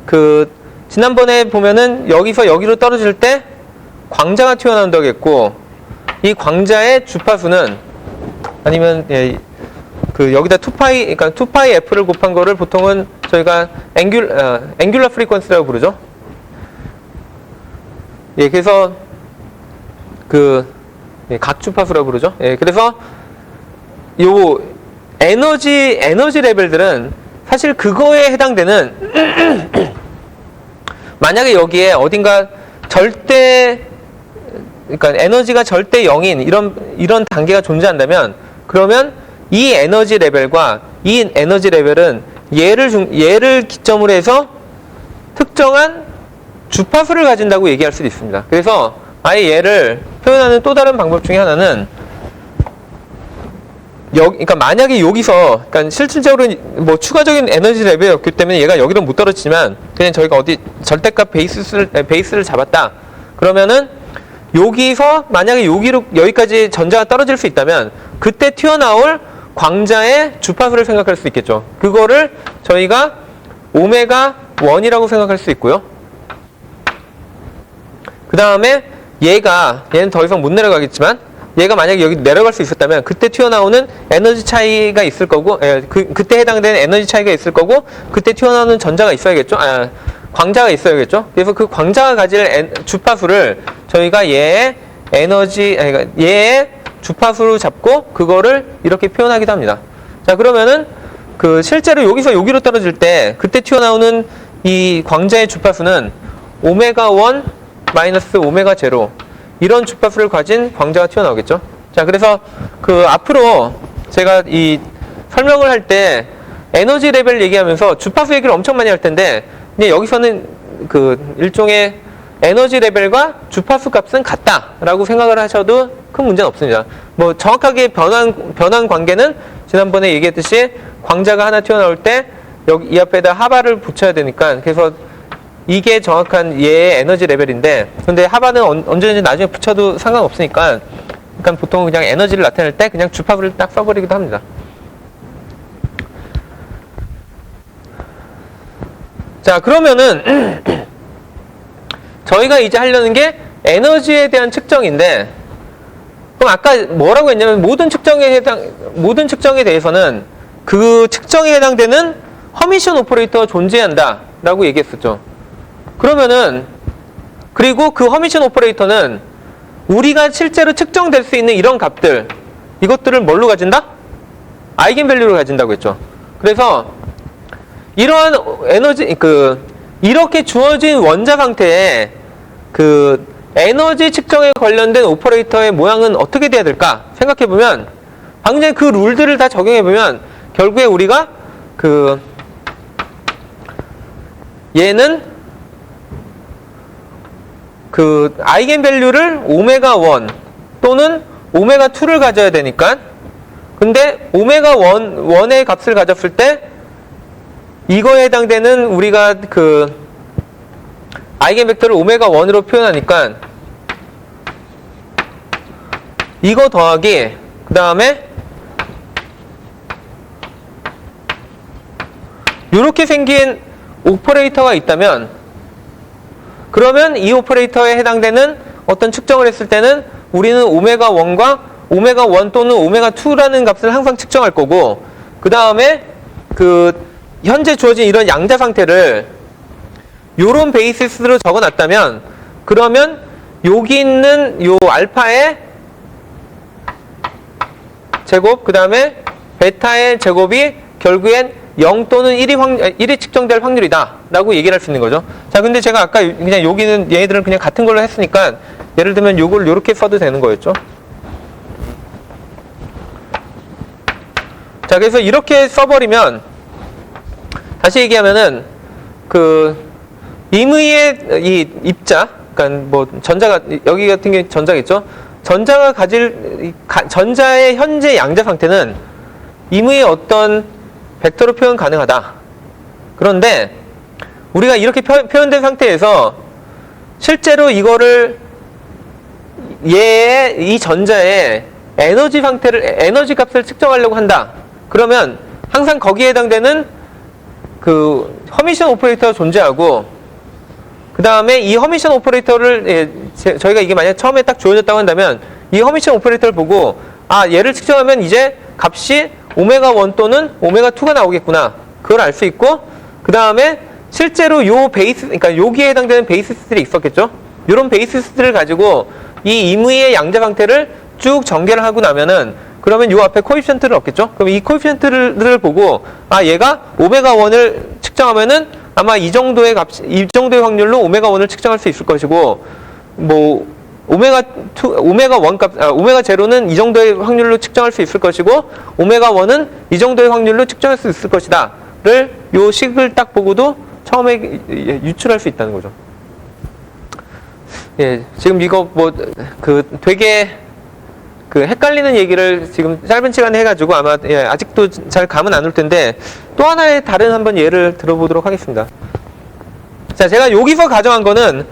그 지난번에 보면은 여기서 여기로 떨어질 때 광자가 튀어나온다고 했고 이 광자의 주파수는 아니면 예, 그 여기다 2파이 그러니까 2파이 f를 곱한 거를 보통은 저희가 앵귤러 프리퀀시라고 부르죠. 예, 그래서 그 예, 각주파수라고 부르죠. 예, 그래서 요 에너지 레벨들은 사실 그거에 해당되는 만약에 여기에 어딘가 절대 그러니까 에너지가 절대 0인 이런 단계가 존재한다면 그러면 이 에너지 레벨과 이 에너지 레벨은 얘를 기점으로 해서 특정한 주파수를 가진다고 얘기할 수도 있습니다. 그래서 아예 얘를 표현하는 또 다른 방법 중에 하나는 그러니까 만약에 여기서, 그러니까 실질적으로 뭐 추가적인 에너지 레벨이었기 때문에 얘가 여기로 못 떨어지지만 그냥 저희가 어디 절대값 베이스를 잡았다. 그러면은 여기서 만약에 여기까지 전자가 떨어질 수 있다면 그때 튀어나올 광자의 주파수를 생각할 수 있겠죠. 그거를 저희가 오메가 1이라고 생각할 수 있고요. 그 다음에 얘는 더 이상 못 내려가겠지만 얘가 만약에 여기 내려갈 수 있었다면 그때 튀어나오는 에너지 차이가 있을 거고 그때 해당되는 에너지 차이가 있을 거고 그때 튀어나오는 전자가 있어야겠죠. 광자가 있어야겠죠. 그래서 그 광자가 가질 주파수를 저희가 얘의 얘의 주파수로 잡고 그거를 이렇게 표현하기도 합니다. 자, 그러면은 그 실제로 여기서 여기로 떨어질 때 그때 튀어나오는 이 광자의 주파수는 오메가 1 마이너스 오메가 0 이런 주파수를 가진 광자가 튀어나오겠죠. 자, 그래서 그 앞으로 제가 이 설명을 할 때 에너지 레벨 얘기하면서 주파수 얘기를 엄청 많이 할 텐데 근데 여기서는 그 일종의 에너지 레벨과 주파수 값은 같다라고 생각을 하셔도 큰 문제는 없습니다. 뭐 정확하게 변환 관계는 지난번에 얘기했듯이 광자가 하나 튀어나올 때 여기 이 앞에다 하바를 붙여야 되니까 그래서 이게 정확한 얘의 에너지 레벨인데 근데 하바는 언제든지 나중에 붙여도 상관없으니까 그러니까 보통 그냥 에너지를 나타낼 때 그냥 주파수를 딱 써버리기도 합니다. 자, 그러면은 저희가 이제 하려는 게 에너지에 대한 측정인데 그럼 아까 뭐라고 했냐면 모든 측정에 대해서는 그 측정에 해당되는 허미션 오퍼레이터가 존재한다 라고 얘기했었죠. 그러면은 그리고 그 허미션 오퍼레이터는 우리가 실제로 측정될 수 있는 이런 값들 이것들을 뭘로 가진다? 아이겐 밸류로 가진다고 했죠. 그래서 이러한 에너지 이렇게 주어진 원자 상태에 그 에너지 측정에 관련된 오퍼레이터의 모양은 어떻게 돼야 될까 생각해보면 방금 전에 그 룰들을 다 적용해보면 결국에 우리가 얘는 그 아이겐 밸류를 오메가 1 또는 오메가 2를 가져야 되니까 근데 오메가 1의 값을 가졌을 때 이거에 해당되는 우리가 그 아이겐 벡터를 오메가 1으로 표현하니까 이거 더하기 그 다음에 이렇게 생긴 오퍼레이터가 있다면 그러면 이 오퍼레이터에 해당되는 어떤 측정을 했을 때는 우리는 오메가 1과 오메가 1 또는 오메가 2라는 값을 항상 측정할 거고 그 다음에 그 현재 주어진 이런 양자 상태를 요런 베이시스로 적어놨다면 그러면 여기 있는 요 알파의 제곱 그 다음에 베타의 제곱이 결국엔 0 또는 1이 측정될 확률이다 라고 얘기를 할 수 있는 거죠. 자, 근데 제가 아까 그냥 여기는 얘네들은 그냥 같은 걸로 했으니까 예를 들면 요걸 요렇게 써도 되는 거였죠. 자, 그래서 이렇게 써버리면 다시 얘기하면은 그 임의의 이 입자 그러니까 뭐 전자가 여기 같은 게 전자겠죠. 전자가 가질 전자의 현재 양자 상태는 임의의 어떤 벡터로 표현 가능하다. 그런데 우리가 이렇게 표현된 상태에서 실제로 이거를 이 전자의 에너지 값을 측정하려고 한다. 그러면 항상 거기에 해당되는 그 허미션 오퍼레이터가 존재하고 그 다음에 이 허미션 오퍼레이터를 저희가 이게 만약 처음에 딱 주어졌다고 한다면 이 허미션 오퍼레이터를 보고 아 얘를 측정하면 이제 값이 오메가1 또는 오메가2가 나오겠구나. 그걸 알 수 있고 그 다음에 실제로 요 베이스, 그러니까 여기에 해당되는 베이시스들이 있었겠죠. 이런 베이시스들을 가지고 이 임의의 양자 상태를 쭉 전개를 하고 나면은 그러면 요 앞에 코에피션트를 얻겠죠. 그럼 이 코에피션트를 보고 아 얘가 오메가1을 측정하면은 아마 이 정도의 확률로 오메가1을 측정할 수 있을 것이고 뭐 오메가1 값, 오메가 제로는 이 정도의 확률로 측정할 수 있을 것이고 오메가1은 이 정도의 확률로 측정할 수 있을 것이다를 요 식을 딱 보고도 처음에 유출할 수 있다는 거죠. 예, 지금 이거 뭐 되게 헷갈리는 얘기를 지금 짧은 시간에 해가지고 아마 아직도 잘 감은 안 올 텐데 또 하나의 다른 한번 예를 들어보도록 하겠습니다. 자, 제가 여기서 가정한 거는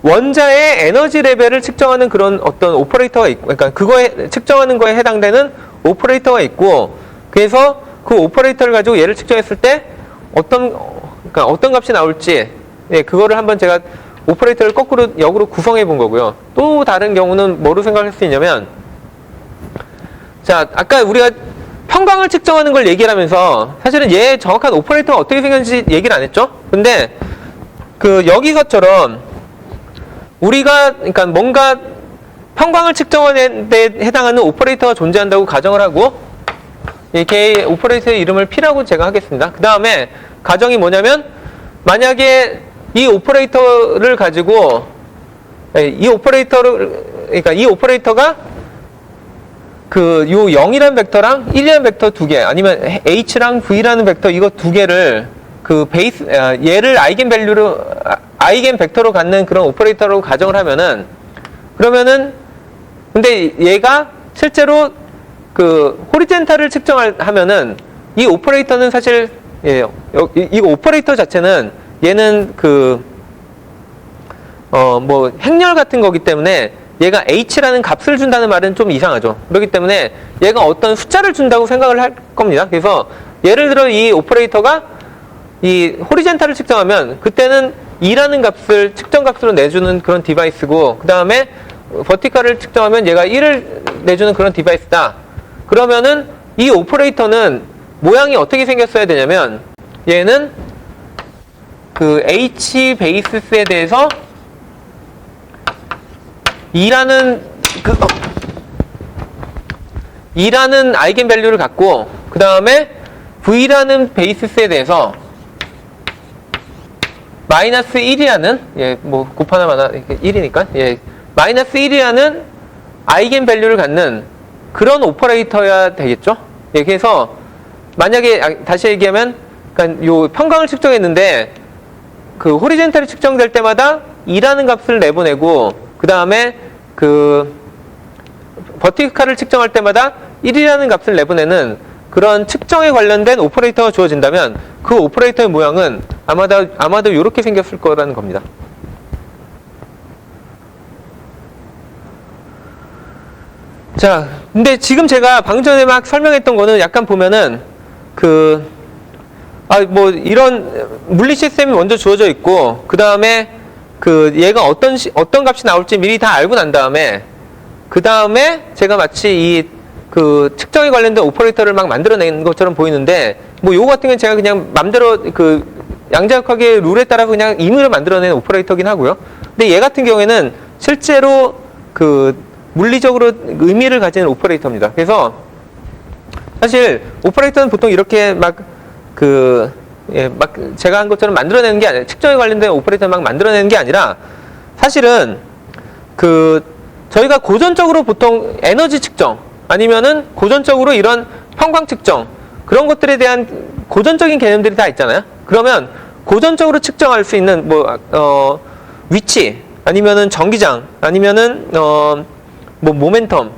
원자의 에너지 레벨을 측정하는 그런 어떤 오퍼레이터가 있고, 그러니까 그거에 측정하는 거에 해당되는 오퍼레이터가 있고, 그래서 그 오퍼레이터를 가지고 얘를 측정했을 때 어떤 값이 나올지, 그거를 한번 제가 오퍼레이터를 역으로 구성해 본 거고요. 또 다른 경우는 뭐로 생각할 수 있냐면, 자, 아까 우리가 평광을 측정하는 걸 얘기를 하면서 사실은 얘 정확한 오퍼레이터가 어떻게 생겼는지 얘기를 안 했죠? 근데 여기서처럼 우리가 그러니까 뭔가 평광을 측정하는 데 해당하는 오퍼레이터가 존재한다고 가정을 하고 이렇게 오퍼레이터의 이름을 P라고 제가 하겠습니다. 그 다음에 가정이 뭐냐면 만약에 이 오퍼레이터를 가지고 이 오퍼레이터가 요 0이라는 벡터랑 1이라는 벡터 두 개 아니면 H랑 V라는 벡터 이거 두 개를 얘를 아이겐 벡터로 갖는 그런 오퍼레이터로 가정을 하면은 그러면은 근데 얘가 실제로 호리젠탈을 측정하면은 이 오퍼레이터는 사실 이 오퍼레이터 자체는 얘는 뭐 행렬 같은 거기 때문에 얘가 H라는 값을 준다는 말은 좀 이상하죠. 그렇기 때문에 얘가 어떤 숫자를 준다고 생각을 할 겁니다. 그래서 예를 들어 이 오퍼레이터가 이 호리젠탈을 측정하면 그때는 2라는 값을 측정값으로 내주는 그런 디바이스고 그 다음에 버티컬을 측정하면 얘가 1을 내주는 그런 디바이스다. 그러면은 이 오퍼레이터는 모양이 어떻게 생겼어야 되냐면 얘는 H 베이시스에 대해서 2라는 아이겐 밸류를 갖고 그 다음에 V라는 베이시스에 대해서 마이너스 1이라는 뭐 곱하나 1이니까 마이너스 1이라는 아이겐 밸류를 갖는 그런 오퍼레이터여야 되겠죠. 그래서 만약에 다시 얘기하면 그러니까 요 평광을 측정했는데 호리젠탈이 측정될 때마다 2라는 값을 내보내고 그 다음에 버티컬을 측정할 때마다 1이라는 값을 내보내는 그런 측정에 관련된 오퍼레이터가 주어진다면 그 오퍼레이터의 모양은 아마도 이렇게 생겼을 거라는 겁니다. 자, 근데 지금 제가 방금 전에 막 설명했던 거는 약간 보면은 뭐 이런 물리 시스템이 먼저 주어져 있고 그 다음에 얘가 어떤 값이 나올지 미리 다 알고 난 다음에 그 다음에 제가 마치 이 측정에 관련된 오퍼레이터를 막 만들어낸 것처럼 보이는데 뭐 요거 같은 경우는 제가 그냥 맘대로 양자역학의 룰에 따라 그냥 임의로 만들어낸 오퍼레이터긴 하고요. 근데 얘 같은 경우에는 실제로 물리적으로 의미를 가지는 오퍼레이터입니다. 그래서 사실 오퍼레이터는 보통 이렇게 막 제가 한 것처럼 만들어내는 게 아니라 측정에 관련된 오퍼레이터를 막 만들어내는 게 아니라 사실은 저희가 고전적으로 보통 에너지 측정 아니면은 고전적으로 이런 평광 측정 그런 것들에 대한 고전적인 개념들이 다 있잖아요. 그러면 고전적으로 측정할 수 있는 위치 아니면은 전기장 아니면은 뭐 모멘텀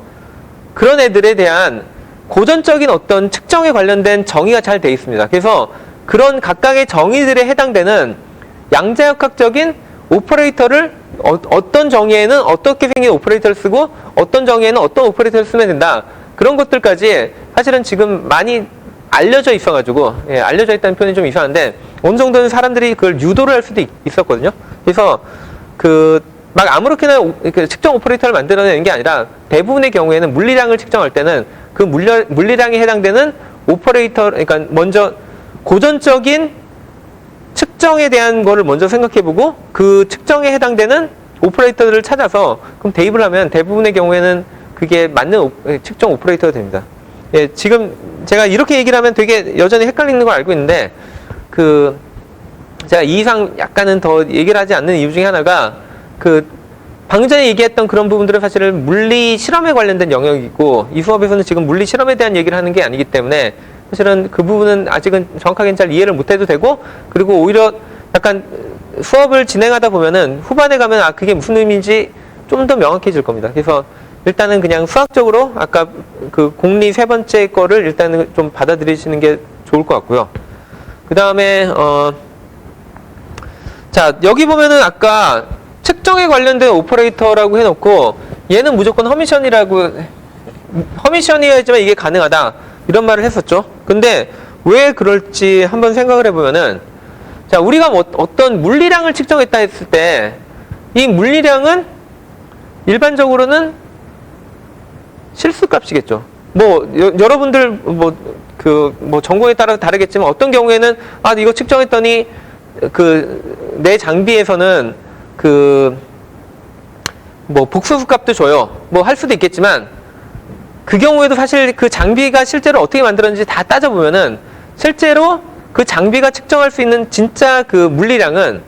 그런 애들에 대한 고전적인 어떤 측정에 관련된 정의가 잘 돼 있습니다. 그래서 그런 각각의 정의들에 해당되는 양자역학적인 오퍼레이터를 어떤 정의에는 어떻게 생긴 오퍼레이터를 쓰고 어떤 정의에는 어떤 오퍼레이터를 쓰면 된다. 그런 것들까지 사실은 지금 많이 알려져 있어가지고, 예, 알려져 있다는 표현이 좀 이상한데, 어느 정도는 사람들이 그걸 유도를 할 수도 있었거든요. 그래서, 막 아무렇게나 측정 오퍼레이터를 만들어내는 게 아니라, 대부분의 경우에는 물리량을 측정할 때는 그 물리량에 해당되는 오퍼레이터, 그러니까 먼저 고전적인 측정에 대한 거를 먼저 생각해보고, 그 측정에 해당되는 오퍼레이터들을 찾아서, 그럼 대입을 하면 대부분의 경우에는 그게 맞는 측정 오퍼레이터가 됩니다. 예, 지금 제가 이렇게 얘기를 하면 되게 여전히 헷갈리는 걸 알고 있는데, 제가 이 이상 약간은 더 얘기를 하지 않는 이유 중에 하나가, 방금 전에 얘기했던 그런 부분들은 사실은 물리 실험에 관련된 영역이고, 이 수업에서는 지금 물리 실험에 대한 얘기를 하는 게 아니기 때문에, 사실은 그 부분은 아직은 정확하게 잘 이해를 못 해도 되고, 그리고 오히려 약간 수업을 진행하다 보면은 후반에 가면 그게 무슨 의미인지 좀 더 명확해질 겁니다. 그래서 일단은 그냥 수학적으로 아까 그 공리 세 번째 거를 일단은 좀 받아들이시는 게 좋을 것 같고요. 그 다음에 자, 여기 보면은 아까 측정에 관련된 오퍼레이터라고 해놓고 얘는 무조건 허미션이어야지만 이게 가능하다 이런 말을 했었죠. 근데 왜 그럴지 한번 생각을 해보면은, 자, 우리가 어떤 물리량을 측정했다 했을 때 이 물리량은 일반적으로는 실수값이겠죠. 여러분들 전공에 따라 다르겠지만 어떤 경우에는 이거 측정했더니 내 장비에서는 복소수 값도 줘요. 할 수도 있겠지만 그 경우에도 사실 그 장비가 실제로 어떻게 만들었는지 다 따져보면은 실제로 그 장비가 측정할 수 있는 진짜 그 물리량은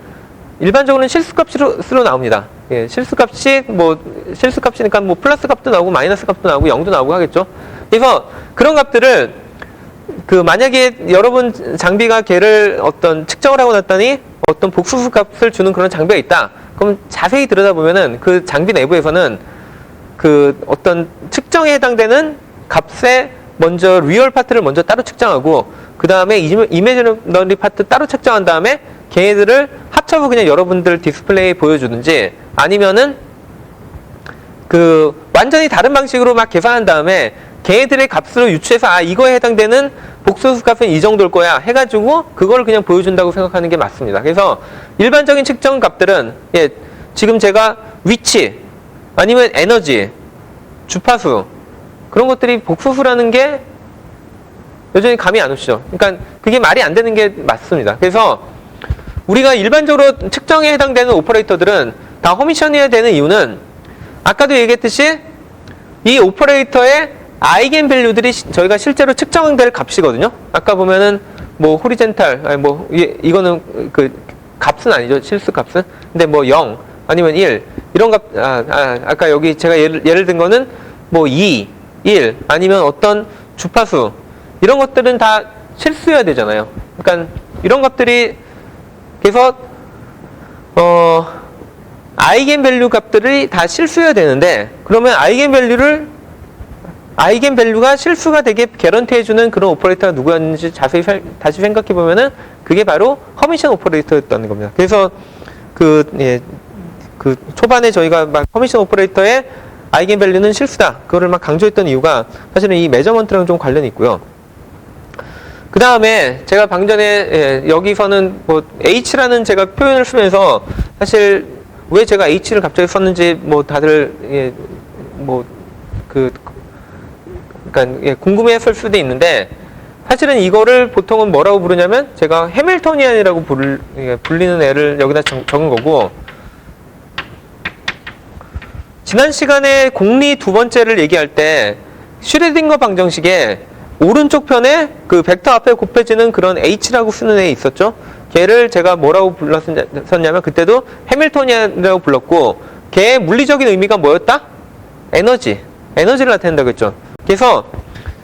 일반적으로는 실수값으로 나옵니다. 예, 실수값이니까 플러스 값도 나오고 마이너스 값도 나오고 0도 나오고 하겠죠. 그래서 그런 값들을 만약에 여러분 장비가 걔를 어떤 측정을 하고 났더니 어떤 복수수 값을 주는 그런 장비가 있다. 그럼 자세히 들여다보면은 그 장비 내부에서는 어떤 측정에 해당되는 값에 먼저 리얼 파트를 먼저 따로 측정하고 그 다음에 이미지너리 파트 따로 측정한 다음에 걔네들을 합쳐서 그냥 여러분들 디스플레이에 보여주든지 아니면은 완전히 다른 방식으로 막 계산한 다음에 걔네들의 값으로 유추해서 이거에 해당되는 복소수 값은 이 정도일 거야 해가지고 그걸 그냥 보여준다고 생각하는 게 맞습니다. 그래서 일반적인 측정 값들은 지금 제가 위치 아니면 에너지, 주파수 그런 것들이 복소수라는 게 여전히 감이 안 오시죠. 그러니까 그게 말이 안 되는 게 맞습니다. 그래서 우리가 일반적으로 측정에 해당되는 오퍼레이터들은 다 허미션이어야 되는 이유는 아까도 얘기했듯이 이 오퍼레이터의 아이겐 밸류들이 저희가 실제로 측정될 값이거든요. 아까 보면은 호리젠탈 이거는 값은 아니죠. 실수 값은. 근데 0 아니면 1 이런 값 아까 여기 제가 예를 든 거는 2, 1 아니면 어떤 주파수 이런 것들은 다 실수여야 되잖아요. 그러니까 이런 값들이 그래서 아이겐 밸류 값들이 다 실수여야 되는데 그러면 아이겐 밸류가 실수가 되게 개런티 해주는 그런 오퍼레이터가 누구였는지 자세히 다시 생각해 보면은 그게 바로 허미션 오퍼레이터였다는 겁니다. 그래서 초반에 저희가 막 허미션 오퍼레이터의 아이겐 밸류는 실수다 그거를 막 강조했던 이유가 사실은 이 메저먼트랑 좀 관련이 있고요. 그 다음에 제가 방금 전에 여기서는 H라는 제가 표현을 쓰면서 사실 왜 제가 H를 갑자기 썼는지 다들 그러니까 궁금해했을 수도 있는데 사실은 이거를 보통은 뭐라고 부르냐면 제가 해밀토니안이라고 불리는 애를 여기다 적은 거고 지난 시간에 공리 두 번째를 얘기할 때 슈레딩거 방정식에 오른쪽 편에 벡터 앞에 곱해지는 그런 H라고 쓰는 애 있었죠? 걔를 제가 뭐라고 불렀었냐면 그때도 해밀토니안이라고 불렀고 걔의 물리적인 의미가 뭐였다? 에너지를 나타낸다고 했죠. 그래서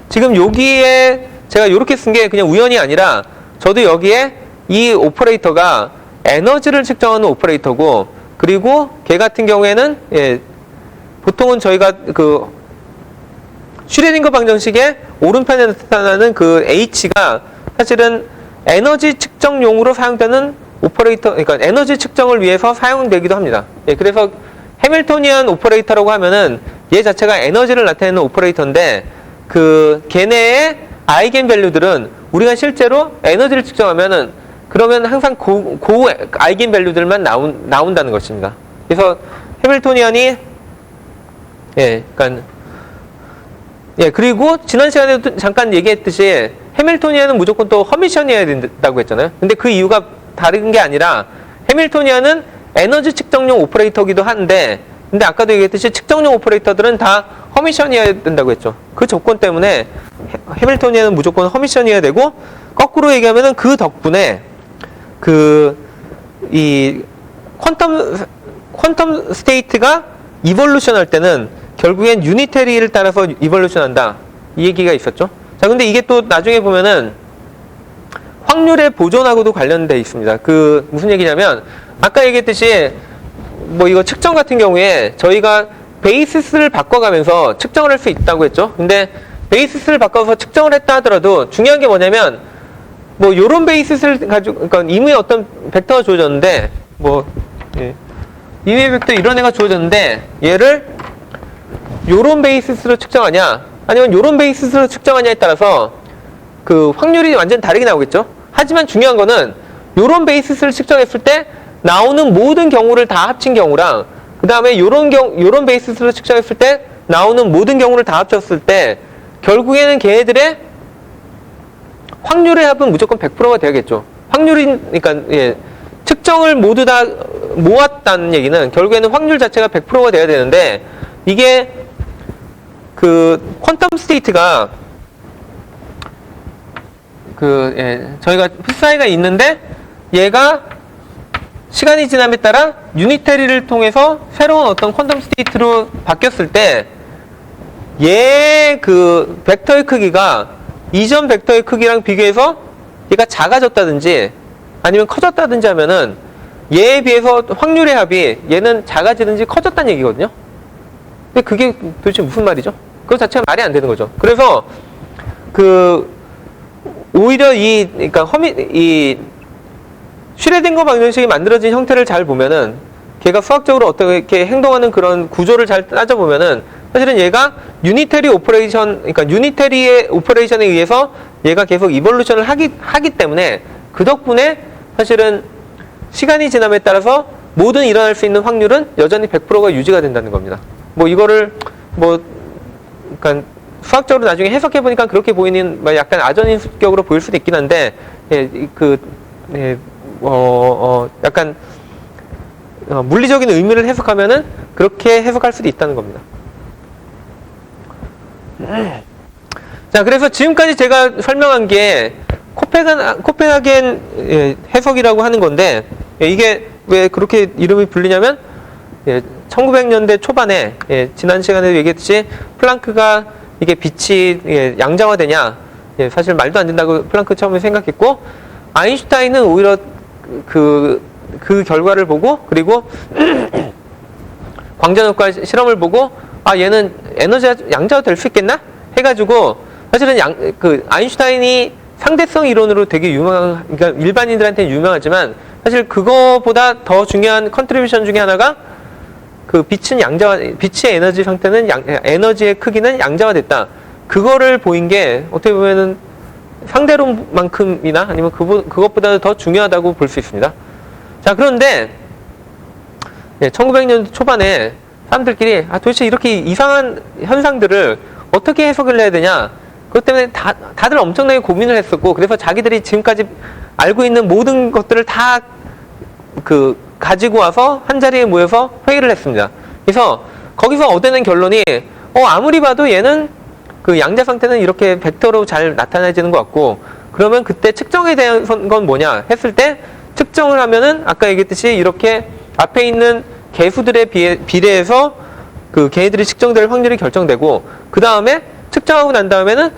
지금 여기에 제가 이렇게 쓴 게 그냥 우연이 아니라 저도 여기에 이 오퍼레이터가 에너지를 측정하는 오퍼레이터고 그리고 걔 같은 경우에는 보통은 저희가 슈레딩거 방정식의 오른편에 나타나는 H가 사실은 에너지 측정용으로 사용되는 오퍼레이터, 그러니까 에너지 측정을 위해서 사용되기도 합니다. 그래서 해밀토니안 오퍼레이터라고 하면은 얘 자체가 에너지를 나타내는 오퍼레이터인데 걔네의 아이겐 밸류들은 우리가 실제로 에너지를 측정하면은 그러면 항상 고 아이겐 밸류들만 나온다는 것입니다. 그래서 해밀토니안이 그리고 지난 시간에도 잠깐 얘기했듯이 해밀토니안은 무조건 또 허미션이어야 된다고 했잖아요. 근데 그 이유가 다른 게 아니라 해밀토니안은 에너지 측정용 오퍼레이터기도 한데, 근데 아까도 얘기했듯이 측정용 오퍼레이터들은 다 허미션이어야 된다고 했죠. 그 조건 때문에 해밀토니안은 무조건 허미션이어야 되고, 거꾸로 얘기하면은 그 덕분에 이 퀀텀 스테이트가 이볼루션 할 때는 결국엔 유니테리를 따라서 이볼루션 한다, 이 얘기가 있었죠. 자, 근데 이게 또 나중에 보면은 확률의 보존하고도 관련돼 있습니다. 무슨 얘기냐면, 아까 얘기했듯이 뭐 이거 측정 같은 경우에 저희가 베이시스를 바꿔가면서 측정을 할 수 있다고 했죠. 근데 베이시스를 바꿔서 측정을 했다 하더라도 중요한 게 뭐냐면, 뭐 요런 베이시스를 가지고, 그러니까 임의의 어떤 벡터가 주어졌는데, 임의의 벡터 이런 애가 주어졌는데, 얘를 요런 베이시스로 측정하냐 아니면 요런 베이시스로 측정하냐에 따라서 그 확률이 완전 다르게 나오겠죠. 하지만 중요한 거는 요런 베이시스를 측정했을 때 나오는 모든 경우를 다 합친 경우랑, 그 다음에 요런 베이시스로 측정했을 때 나오는 모든 경우를 다 합쳤을 때 결국에는 걔네들의 확률의 합은 무조건 100%가 돼야겠죠. 그러니까 측정을 모두 다 모았다는 얘기는 결국에는 확률 자체가 100%가 돼야 되는데, 이게 퀀텀 스테이트가 저희가 psi가 있는데 얘가 시간이 지남에 따라 유니테리를 통해서 새로운 어떤 퀀텀 스테이트로 바뀌었을 때 얘 벡터의 크기가 이전 벡터의 크기랑 비교해서 얘가 작아졌다든지 아니면 커졌다든지 하면은 얘에 비해서 확률의 합이 얘는 작아지든지 커졌다는 얘기거든요. 근데 그게 도대체 무슨 말이죠? 그거 자체가 말이 안 되는 거죠. 그래서 오히려 그러니까 이 슈레딩거 방정식이 만들어진 형태를 잘 보면은, 걔가 수학적으로 어떻게 행동하는 그런 구조를 잘 따져보면은 사실은 얘가 유니테리 오퍼레이션, 그러니까 유니테리의 오퍼레이션에 의해서 얘가 계속 이볼루션을 하기 때문에 그 덕분에 사실은 시간이 지남에 따라서 모든 일어날 수 있는 확률은 여전히 100%가 유지가 된다는 겁니다. 뭐 이거를 그러니까 수학적으로 나중에 해석해 보니까 그렇게 보이는 약간 아전인수격으로 보일 수도 있긴 한데, 약간 물리적인 의미를 해석하면은 그렇게 해석할 수도 있다는 겁니다. 자, 그래서 지금까지 제가 설명한 게 코펜하겐 해석이라고 하는 건데, 이게 왜 그렇게 이름이 불리냐면 1900년대 초반에 지난 시간에도 얘기했듯이 플랑크가 이게 빛이 양자화되냐, 사실 말도 안 된다고 플랑크 처음에 생각했고, 아인슈타인은 오히려 그 결과를 보고, 그리고 광전효과 실험을 보고, 얘는 에너지가 양자화 될 수 있겠나 해가지고, 사실은 아인슈타인이 상대성 이론으로 되게 그러니까 일반인들한테는 유명하지만 사실 그거보다 더 중요한 컨트리뷰션 중에 하나가 빛의 에너지 상태는 에너지의 크기는 양자화됐다. 그거를 보인 게 어떻게 보면은 상대론만큼이나 아니면 그것보다 더 중요하다고 볼 수 있습니다. 자, 그런데 1900년대 초반에 사람들끼리 도대체 이렇게 이상한 현상들을 어떻게 해석을 해야 되냐, 그것 때문에 다들 엄청나게 고민을 했었고, 그래서 자기들이 지금까지 알고 있는 모든 것들을 다 가지고 와서 한자리에 모여서 회의를 했습니다. 그래서 거기서 얻어낸 결론이 아무리 봐도 얘는 양자 상태는 이렇게 벡터로 잘 나타내지는 것 같고, 그러면 그때 측정에 대한 건 뭐냐 했을 때, 측정을 하면은 아까 얘기했듯이 이렇게 앞에 있는 개수들에 비례해서 걔네들이 측정될 확률이 결정되고, 그 다음에 측정하고 난 다음에는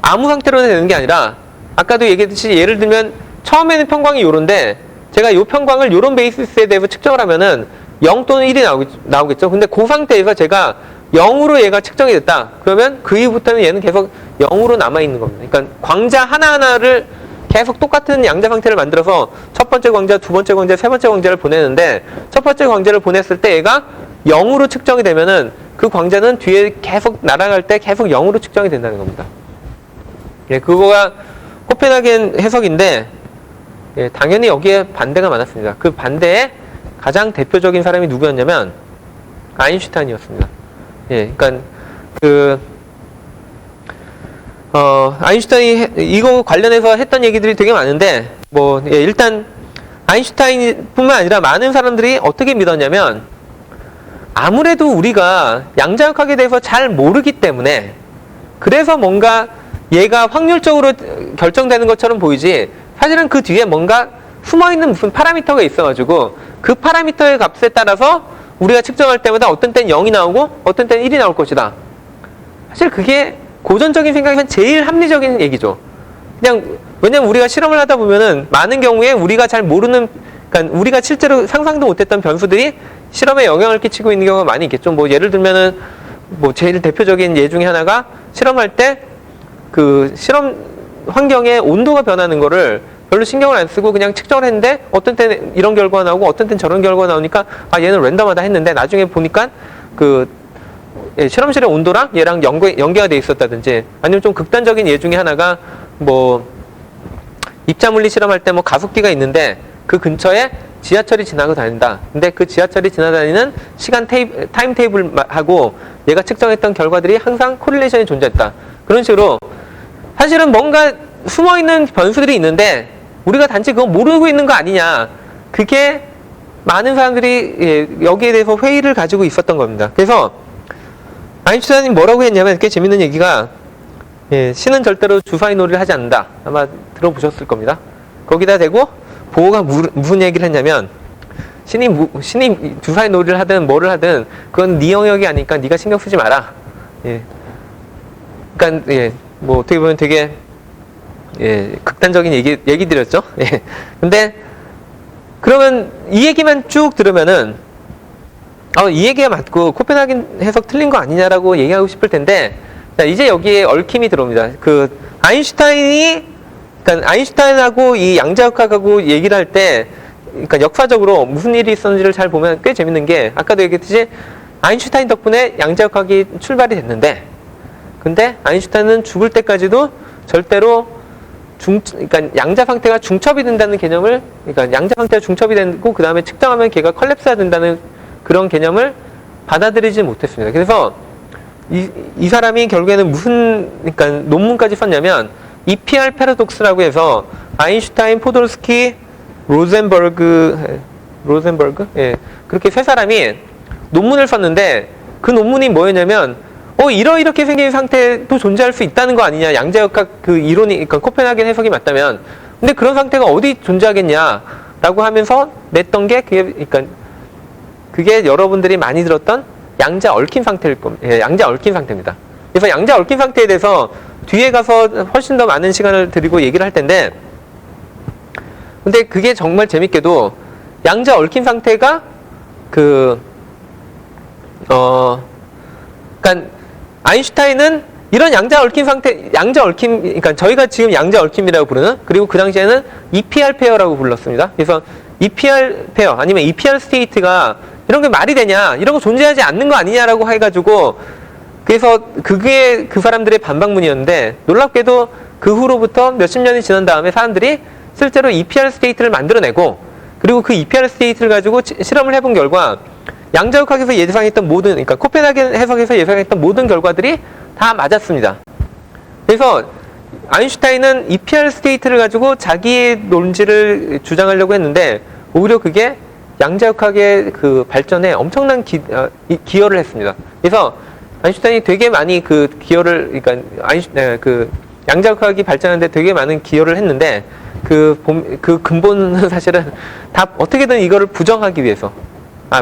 아무 상태로는 되는 게 아니라, 아까도 얘기했듯이 예를 들면 처음에는 평광이 요런데 제가 요 평광을 요런 베이시스에 대해서 측정을 하면은 0 또는 1이 나오겠죠. 근데 그 상태에서 제가 0으로 얘가 측정이 됐다. 그러면 그 이후부터는 얘는 계속 0으로 남아있는 겁니다. 그러니까 광자 하나하나를 계속 똑같은 양자 상태를 만들어서 첫 번째 광자, 두 번째 광자, 세 번째 광자를 보내는데, 첫 번째 광자를 보냈을 때 얘가 0으로 측정이 되면은 그 광자는 뒤에 계속 날아갈 때 계속 0으로 측정이 된다는 겁니다. 예, 그거가 코펜하겐 해석인데, 예, 당연히 여기에 반대가 많았습니다. 그 반대에 가장 대표적인 사람이 누구였냐면 아인슈타인이었습니다. 예, 그러니까 아인슈타인이 이거 관련해서 했던 얘기들이 되게 많은데, 뭐, 예, 일단 아인슈타인뿐만 아니라 많은 사람들이 어떻게 믿었냐면, 아무래도 우리가 양자역학에 대해서 잘 모르기 때문에, 그래서 뭔가 얘가 확률적으로 결정되는 것처럼 보이지, 사실은 그 뒤에 뭔가 숨어있는 무슨 파라미터가 있어가지고, 그 파라미터의 값에 따라서 우리가 측정할 때마다 어떤 때는 0이 나오고, 어떤 때는 1이 나올 것이다. 사실 그게 고전적인 생각이면 제일 합리적인 얘기죠. 그냥, 왜냐면 우리가 실험을 하다 보면은 많은 경우에 우리가 잘 모르는, 그러니까 우리가 실제로 상상도 못했던 변수들이 실험에 영향을 끼치고 있는 경우가 많이 있겠죠. 뭐 예를 들면은 뭐 제일 대표적인 예 중에 하나가 실험할 때 그 실험 환경의 온도가 변하는 거를 별로 신경을 안 쓰고 그냥 측정을 했는데 어떤 때는 이런 결과가 나오고 어떤 때는 저런 결과가 나오니까 아 얘는 랜덤하다 했는데 나중에 보니까 그 예, 실험실의 온도랑 얘랑 연계가 돼 있었다든지 아니면 좀 극단적인 예 중에 하나가 뭐 입자물리 실험할 때 뭐 가속기가 있는데 그 근처에 지하철이 지나고 다닌다. 근데 그 지하철이 지나다니는 시간 타임 테이블하고 얘가 측정했던 결과들이 항상 코릴레이션이 존재했다. 그런 식으로 사실은 뭔가 숨어있는 변수들이 있는데 우리가 단지 그거 모르고 있는 거 아니냐. 그게 많은 사람들이 예, 여기에 대해서 회의를 가지고 있었던 겁니다. 그래서 아인슈타인이 뭐라고 했냐면 꽤 재밌는 얘기가 예, 신은 절대로 주사위 놀이를 하지 않는다. 아마 들어보셨을 겁니다. 거기다 대고 보호가 무슨 얘기를 했냐면 신이 주사위 놀이를 하든 뭐를 하든 그건 네 영역이 아니니까 네가 신경 쓰지 마라. 예. 그러니까 예, 뭐 어떻게 보면 되게 예, 극단적인 얘기 드렸죠. 예. 근데 그러면 이 얘기만 쭉 들으면은 이 얘기가 맞고 코펜하겐 해석 틀린 거 아니냐라고 얘기하고 싶을 텐데 자, 이제 여기에 얽힘이 들어옵니다. 그 그러니까 아인슈타인하고 이 양자역학하고 얘기를 할 때 그러니까 역사적으로 무슨 일이 있었는지를 잘 보면 꽤 재밌는 게 아까도 얘기했듯이 아인슈타인 덕분에 양자역학이 출발이 됐는데 근데 아인슈타인은 죽을 때까지도 절대로 그러니까 양자 상태가 중첩이 된다는 개념을 그러니까 양자 상태가 중첩이 되고 그 다음에 측정하면 걔가 컬랩스가 된다는 그런 개념을 받아들이지 못했습니다. 그래서 이 사람이 결국에는 그러니까 논문까지 썼냐면 EPR 패러독스라고 해서 아인슈타인, 포돌스키, 로젠버그, 예, 그렇게 세 사람이 논문을 썼는데 그 논문이 뭐였냐면 이렇게 생긴 상태도 존재할 수 있다는 거 아니냐. 양자역학 그 이론이, 그러니까 코펜하겐 해석이 맞다면. 근데 그런 상태가 어디 존재하겠냐라고 하면서 냈던 게 그게 여러분들이 많이 들었던 양자 얽힌 상태일 겁니다. 예, 양자 얽힌 상태입니다. 그래서 양자 얽힌 상태에 대해서 뒤에 가서 훨씬 더 많은 시간을 드리고 얘기를 할 텐데, 근데 그게 정말 재밌게도 양자 얽힌 상태가 그러니까 아인슈타인은 이런 양자 얽힌 그러니까 저희가 지금 양자 얽힘이라고 부르는, 그리고 그 당시에는 EPR 페어라고 불렀습니다. 그래서 EPR 페어 아니면 EPR 스테이트가 이런 게 말이 되냐, 이런 거 존재하지 않는 거 아니냐라고 해가지고, 그래서 그게 그 사람들의 반박문이었는데, 놀랍게도 그 후로부터 몇십 년이 지난 다음에 사람들이 실제로 EPR 스테이트를 만들어내고, 그리고 그 EPR 스테이트를 가지고 실험을 해본 결과 양자역학에서 예상했던 모든, 그러니까 코펜하겐 해석에서 예상했던 모든 결과들이 다 맞았습니다. 그래서 아인슈타인은 EPR 스테이트를 가지고 자기의 논지를 주장하려고 했는데 오히려 그게 양자역학의 그 발전에 엄청난 기여를 했습니다. 그래서 아인슈타인이 되게 많이 그 기여를, 그러니까 그 양자역학이 발전하는데 되게 많은 기여를 했는데 그 근본은 사실은 다 어떻게든 이거를 부정하기 위해서,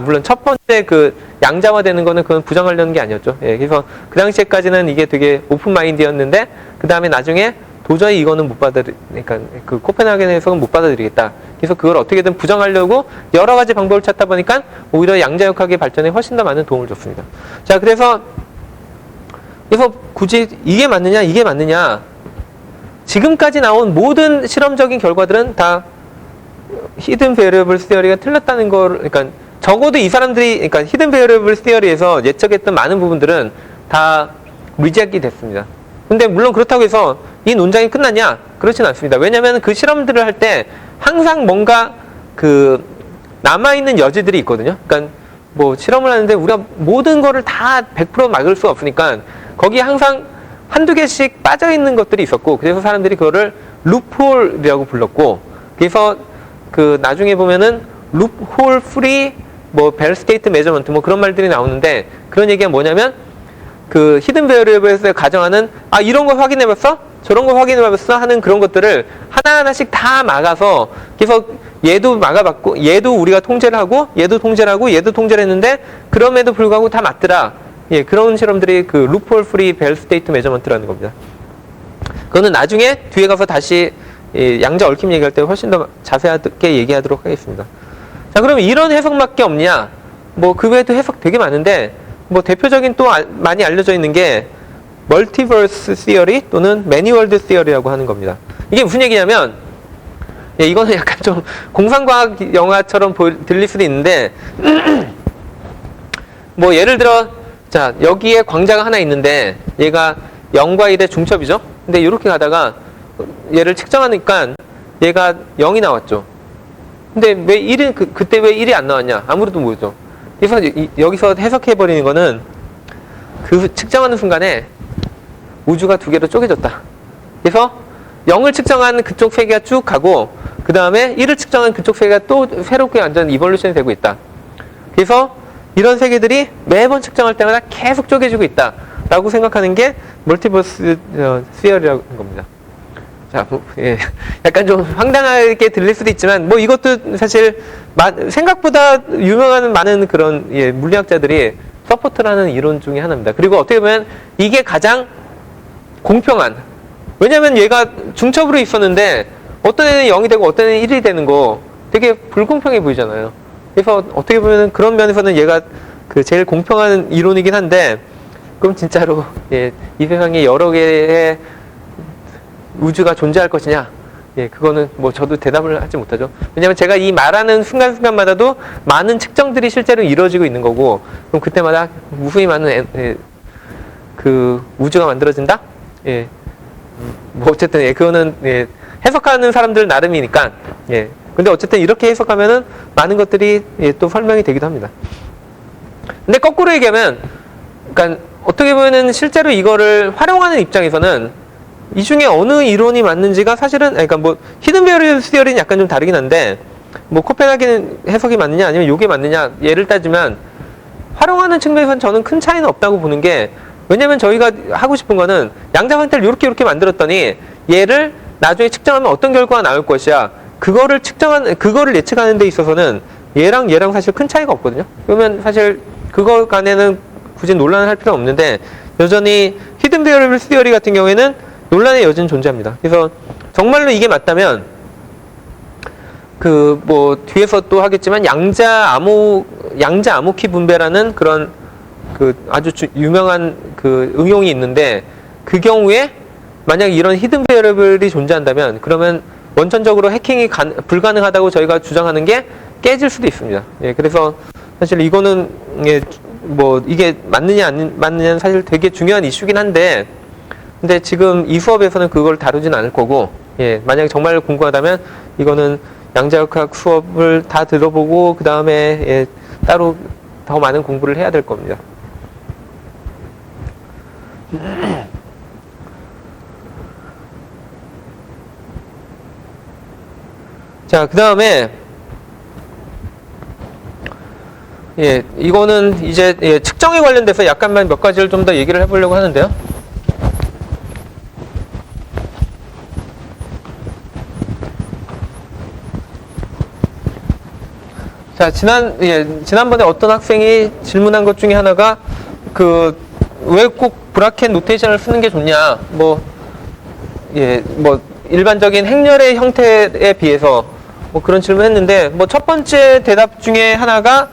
물론 첫 번째 그 양자화되는 거는 그건 부정하려는 게 아니었죠. 예, 그래서 그 당시에까지는 이게 되게 오픈 마인드였는데 그 다음에 나중에 도저히 이거는 그러니까 그 코펜하겐 해석은 못 받아들이겠다. 그래서 그걸 어떻게든 부정하려고 여러 가지 방법을 찾다 보니까 오히려 양자역학의 발전에 훨씬 더 많은 도움을 줬습니다. 자, 그래서 굳이 이게 맞느냐? 지금까지 나온 모든 실험적인 결과들은 다 히든 베리어블 스티어리가 틀렸다는 걸, 그러니까 적어도 이 사람들이, 그러니까 히든 베리어블 스티어리에서 예측했던 많은 부분들은 다 리젝이 됐습니다. 근데 물론 그렇다고 해서 이 논장이 끝났냐? 그렇진 않습니다. 왜냐하면 그 실험들을 할 때 항상 뭔가 그 남아있는 여지들이 있거든요. 그러니까 뭐 실험을 하는데 우리가 모든 거를 다 100% 막을 수 없으니까 거기에 항상 한두 개씩 빠져있는 것들이 있었고, 그래서 사람들이 그거를 루프홀이라고 불렀고, 그래서 그 나중에 보면은 루프홀 프리 뭐 벨 스테이트 메저먼트 뭐 그런 말들이 나오는데, 그런 얘기가 뭐냐면 그 히든 베리어블에서 가정하는 이런 거 확인해봤어? 저런 거 확인해봤어? 하는 그런 것들을 하나하나씩 다 막아서, 그래서 얘도 막아봤고 얘도 우리가 통제를 하고 얘도 통제를 하고 얘도 통제를 했는데 그럼에도 불구하고 다 맞더라. 예, 그런 실험들이 그 루프홀 프리 벨 스테이트 메저먼트라는 겁니다. 그거는 나중에 뒤에 가서 다시 양자 얽힘 얘기할 때 훨씬 더 자세하게 얘기하도록 하겠습니다. 자, 그럼 이런 해석밖에 없냐? 뭐 그 외에도 해석 되게 많은데, 뭐 대표적인 또 많이 알려져 있는 게 멀티버스 시어리 또는 매니월드 시어리라고 하는 겁니다. 이게 무슨 얘기냐면, 예, 이거는 약간 좀 공상과학 영화처럼 들릴 수도 있는데 뭐 예를 들어, 자, 여기에 광자가 하나 있는데 얘가 0과 1의 중첩이죠. 근데 이렇게 가다가 얘를 측정하니까 얘가 0이 나왔죠. 근데 왜 1은 그때 왜 1이 안 나왔냐? 아무래도 모르죠. 그래서 여기서 해석해 버리는 거는 그 측정하는 순간에 우주가 두 개로 쪼개졌다. 그래서 0을 측정한 그쪽 세계가 쭉 가고, 그 다음에 1을 측정한 그쪽 세계가 또 새롭게 완전 이볼루션이 되고 있다. 그래서 이런 세계들이 매번 측정할 때마다 계속 쪼개지고 있다 라고 생각하는 게 멀티버스 시어리라는 겁니다. 자, 예, 약간 좀 황당하게 들릴 수도 있지만, 뭐 이것도 사실 생각보다 유명한 많은 그런 물리학자들이 서포트라는 이론 중에 하나입니다. 그리고 어떻게 보면 이게 가장 공평한, 왜냐면 얘가 중첩으로 있었는데 어떤 애는 0이 되고 어떤 애는 1이 되는 거 되게 불공평해 보이잖아요. 그래서 어떻게 보면 그런 면에서는 얘가 그 제일 공평한 이론이긴 한데, 그럼 진짜로 이 세상에 여러 개의 우주가 존재할 것이냐? 예, 그거는 뭐 저도 대답을 하지 못하죠. 왜냐면 제가 이 말하는 순간순간마다도 많은 측정들이 실제로 이루어지고 있는 거고, 그럼 그때마다 무수히 많은 그 우주가 만들어진다? 예. 뭐 어쨌든 그거는 해석하는 사람들 나름이니까. 예. 근데 어쨌든 이렇게 해석하면은 많은 것들이 또 설명이 되기도 합니다. 근데 거꾸로 얘기하면, 그러니까 어떻게 보면은 실제로 이거를 활용하는 입장에서는 이 중에 어느 이론이 맞는지가 사실은, 그러니까 뭐 히든 베리어블 시어리는 약간 좀 다르긴 한데, 뭐 코펜하겐 해석이 맞느냐 아니면 이게 맞느냐 예를 따지면 활용하는 측면에서는 저는 큰 차이는 없다고 보는 게, 왜냐면 저희가 하고 싶은 거는 양자 상태를 이렇게 만들었더니 얘를 나중에 측정하면 어떤 결과가 나올 것이야, 그거를 예측하는 데 있어서는 얘랑 사실 큰 차이가 없거든요. 그러면 사실 그거 간에는 굳이 논란을 할 필요는 없는데, 여전히 히든 베리어블 시어리 같은 경우에는 논란의 여지는 존재합니다. 그래서 정말로 이게 맞다면 그 뭐 뒤에서 또 하겠지만 양자 암호키 분배라는 그런 그 아주 유명한 그 응용이 있는데, 그 경우에 만약 이런 히든 베리어블이 존재한다면 그러면 원천적으로 해킹이 불가능하다고 저희가 주장하는 게 깨질 수도 있습니다. 예, 그래서 사실 이거는 뭐 이게 맞느냐 안 맞느냐는 사실 되게 중요한 이슈긴 한데, 근데 지금 이 수업에서는 그걸 다루진 않을 거고, 예, 만약에 정말 궁금하다면 이거는 양자역학 수업을 다 들어보고 그 다음에 따로 더 많은 공부를 해야 될 겁니다. 자, 그 다음에 이거는 이제 측정에 관련돼서 약간만 몇 가지를 좀 더 얘기를 해보려고 하는데요. 자, 지난번에 어떤 학생이 질문한 것 중에 하나가 왜 꼭 브라켓 노테이션을 쓰는 게 좋냐, 뭐 일반적인 행렬의 형태에 비해서 뭐 그런 질문을 했는데, 뭐 첫 번째 대답 중에 하나가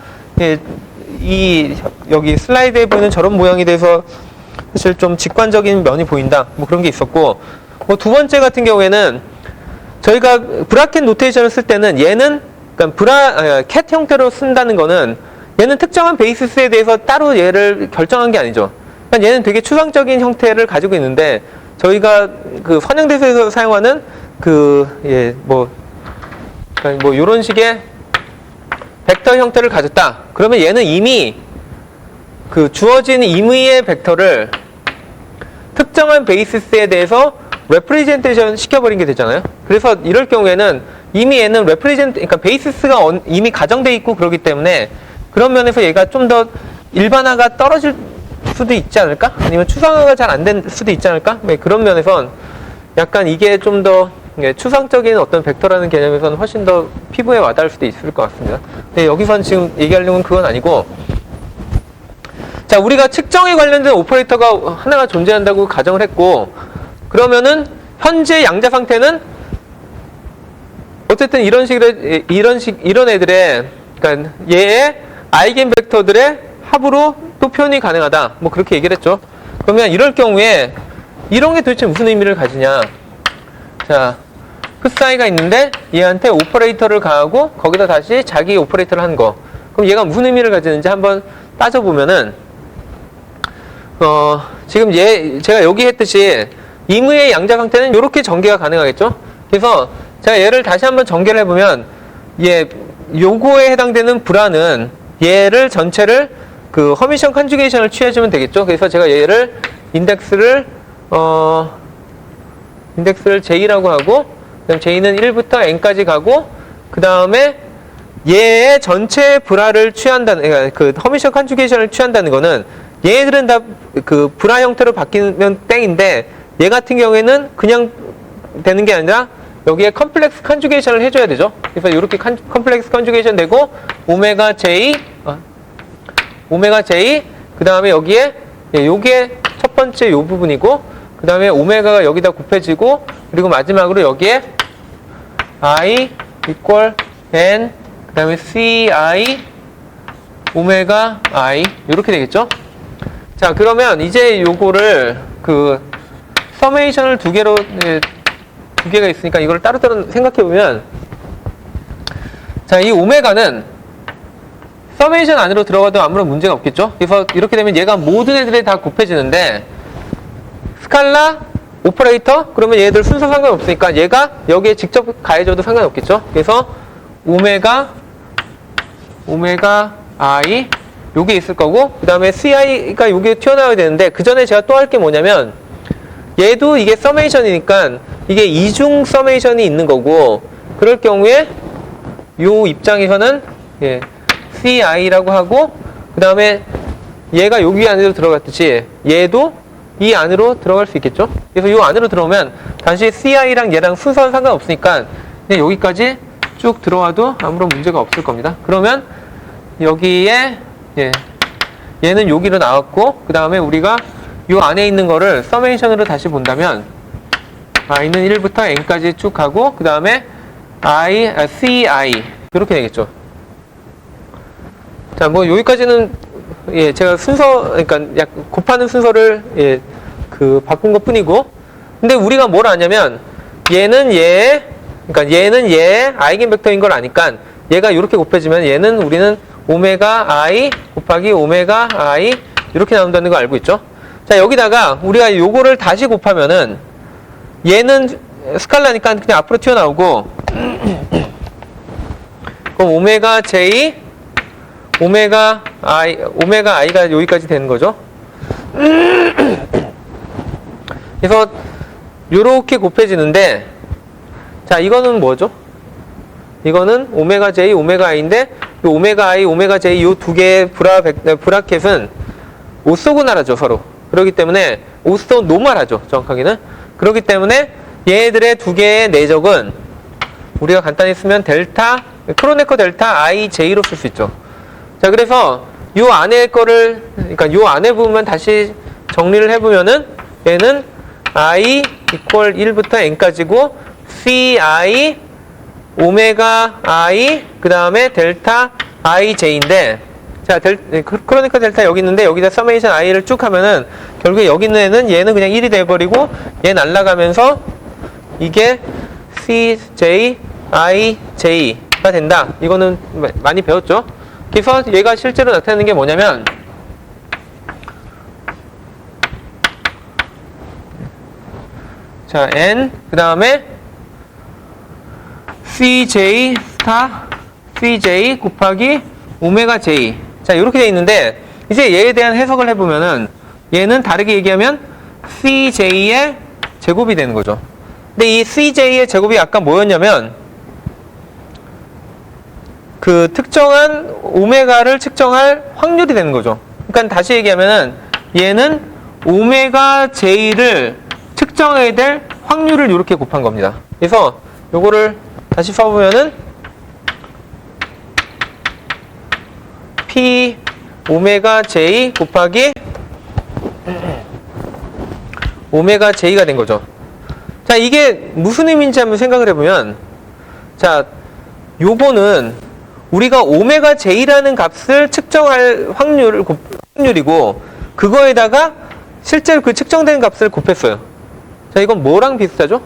여기 슬라이드에 보이는 저런 모양이 돼서 사실 좀 직관적인 면이 보인다, 뭐 그런 게 있었고, 뭐 두 번째 같은 경우에는 저희가 브라켓 노테이션을 쓸 때는 그러니까 캣 형태로 쓴다는 거는 얘는 특정한 베이시스에 대해서 따로 얘를 결정한 게 아니죠. 그러니까 얘는 되게 추상적인 형태를 가지고 있는데, 저희가 그 선형대소에서 사용하는 요런 식의 벡터 형태를 가졌다. 그러면 얘는 이미 그 주어진 임의의 벡터를 특정한 베이시스에 대해서 레프리젠테이션 시켜버린 게 되잖아요. 그래서 이럴 경우에는 이미 얘는 그러니까 베이시스가 이미 가정돼 있고 그러기 때문에 그런 면에서 얘가 좀 더 일반화가 떨어질 수도 있지 않을까? 아니면 추상화가 잘 안 된 수도 있지 않을까? 네, 그런 면에선 약간 이게 좀 더 추상적인 어떤 벡터라는 개념에서는 훨씬 더 피부에 와닿을 수도 있을 것 같습니다. 근데 여기선 지금 얘기하려는 그건 아니고, 자, 우리가 측정에 관련된 오퍼레이터가 하나가 존재한다고 가정을 했고, 그러면은 현재 양자 상태는 어쨌든 이런 애들의, 그러니까 얘의 아이겐 벡터들의 합으로 또 표현이 가능하다. 뭐 그렇게 얘기를 했죠. 그러면 이럴 경우에 이런 게 도대체 무슨 의미를 가지냐? 자, 흡사이가 있는데 얘한테 오퍼레이터를 가하고 거기다 다시 자기 오퍼레이터를 한 거. 그럼 얘가 무슨 의미를 가지는지 한번 따져보면은 지금 제가 여기 했듯이 임의의 양자 상태는 이렇게 전개가 가능하겠죠? 그래서 제가 얘를 다시 한번 전개를 해보면 요거에 해당되는 불화는 얘를 전체를 그 허미션 컨주게이션을 취해주면 되겠죠? 그래서 제가 얘를 인덱스를 J라고 하고, 그다음 J는 1부터 N까지 가고, 그 다음에 얘의 전체 불화를 취한다는, 그 허미션 컨주게이션을 취한다는 거는 얘네들은 다 그 불화 형태로 바뀌면 땡인데, 얘 같은 경우에는 그냥 되는 게 아니라 여기에 컴플렉스 컨주게이션을 해줘야 되죠. 그래서 이렇게 컴플렉스 컨주게이션 되고, 오메가 J, 그 다음에 여기에, 요게 첫 번째 요 부분이고, 그 다음에 오메가가 여기다 곱해지고, 그리고 마지막으로 여기에 I equal N, 그 다음에 CI, 오메가 I, 이렇게 되겠죠? 자, 그러면 이제 요거를 서메이션을 두 개가 있으니까 이걸 따로따로 생각해보면, 자, 이 오메가는 서메이션 안으로 들어가도 아무런 문제가 없겠죠? 그래서 이렇게 되면 얘가 모든 애들이 다 곱해지는데, 스칼라, 오퍼레이터? 그러면 얘들 순서 상관없으니까 얘가 여기에 직접 가해줘도 상관없겠죠? 그래서 오메가 I, 요게 있을 거고, 그 다음에 CI가 요게 튀어나와야 되는데, 그 전에 제가 또 할 게 뭐냐면, 얘도 이게 서메이션이니까, 이게 이중 서메이션이 있는 거고, 그럴 경우에, 요 입장에서는, CI라고 하고, 그 다음에 얘가 여기 안으로 들어갔듯이, 얘도 이 안으로 들어갈 수 있겠죠? 그래서 이 안으로 들어오면 다시 CI랑 얘랑 순서는 상관없으니까 그냥 여기까지 쭉 들어와도 아무런 문제가 없을 겁니다. 그러면 여기에 얘는 여기로 나왔고, 그 다음에 우리가 이 안에 있는 거를 서메이션으로 다시 본다면 I는 1부터 N까지 쭉 가고, 그 다음에 CI 이렇게 되겠죠. 자, 뭐 여기까지는 제가 그러니까 곱하는 순서를 바꾼 것 뿐이고, 근데 우리가 뭘 아냐면 얘는 얘의 아이겐 벡터인 걸 아니까 얘가 이렇게 곱해지면 우리는 오메가 I 곱하기 오메가 I 이렇게 나온다는 거 알고 있죠? 자, 여기다가 우리가 요거를 다시 곱하면은 얘는 스칼라니까 그냥 앞으로 튀어나오고, 그럼 오메가 J 오메가 I가 여기까지 되는 거죠. 그래서 요렇게 곱해지는데, 자, 이거는 뭐죠? 이거는 오메가 J, 오메가 I인데, 이 오메가 I, 오메가 J 요 두 개의 브라켓은 오소고나라죠, 서로. 그렇기 때문에 오소노말하죠, 정확하게는. 그렇기 때문에 얘네들의 두 개의 내적은 우리가 간단히 쓰면 크로네커 델타 IJ로 쓸 수 있죠. 자, 그래서 요 안에 거를, 그러니까 요 안에 부분만 다시 정리를 해보면은 얘는 I equal 1부터 N까지고, CI, 오메가 I, 그 다음에 델타 IJ인데, 자, 크로니커 델타 여기 있는데 여기다 서메이션 I를 쭉 하면은 결국에 여기 있는 애는 얘는 그냥 1이 돼버리고 얘 날아가면서 이게 CJ, IJ가 된다. 이거는 많이 배웠죠? 그래서 얘가 실제로 나타내는 게 뭐냐면, 자, n 그 다음에 cj 스타 cj 곱하기 오메가 j. 자, 이렇게 돼 있는데 이제 얘에 대한 해석을 해보면은 얘는 다르게 얘기하면 cj의 제곱이 되는 거죠. 근데 이 cj의 제곱이 아까 뭐였냐면 그 특정한 오메가를 측정할 확률이 되는 거죠. 그러니까 다시 얘기하면은 얘는 오메가 j를 측정해야 될 확률을 이렇게 곱한 겁니다. 그래서 요거를 다시 써보면은 P 오메가 J 곱하기 오메가 J가 된 거죠. 자, 이게 무슨 의미인지 한번 생각을 해보면, 자, 요거는 우리가 오메가 J라는 값을 측정할 확률이고, 그거에다가 실제로 그 측정된 값을 곱했어요. 자, 이건 뭐랑 비슷하죠?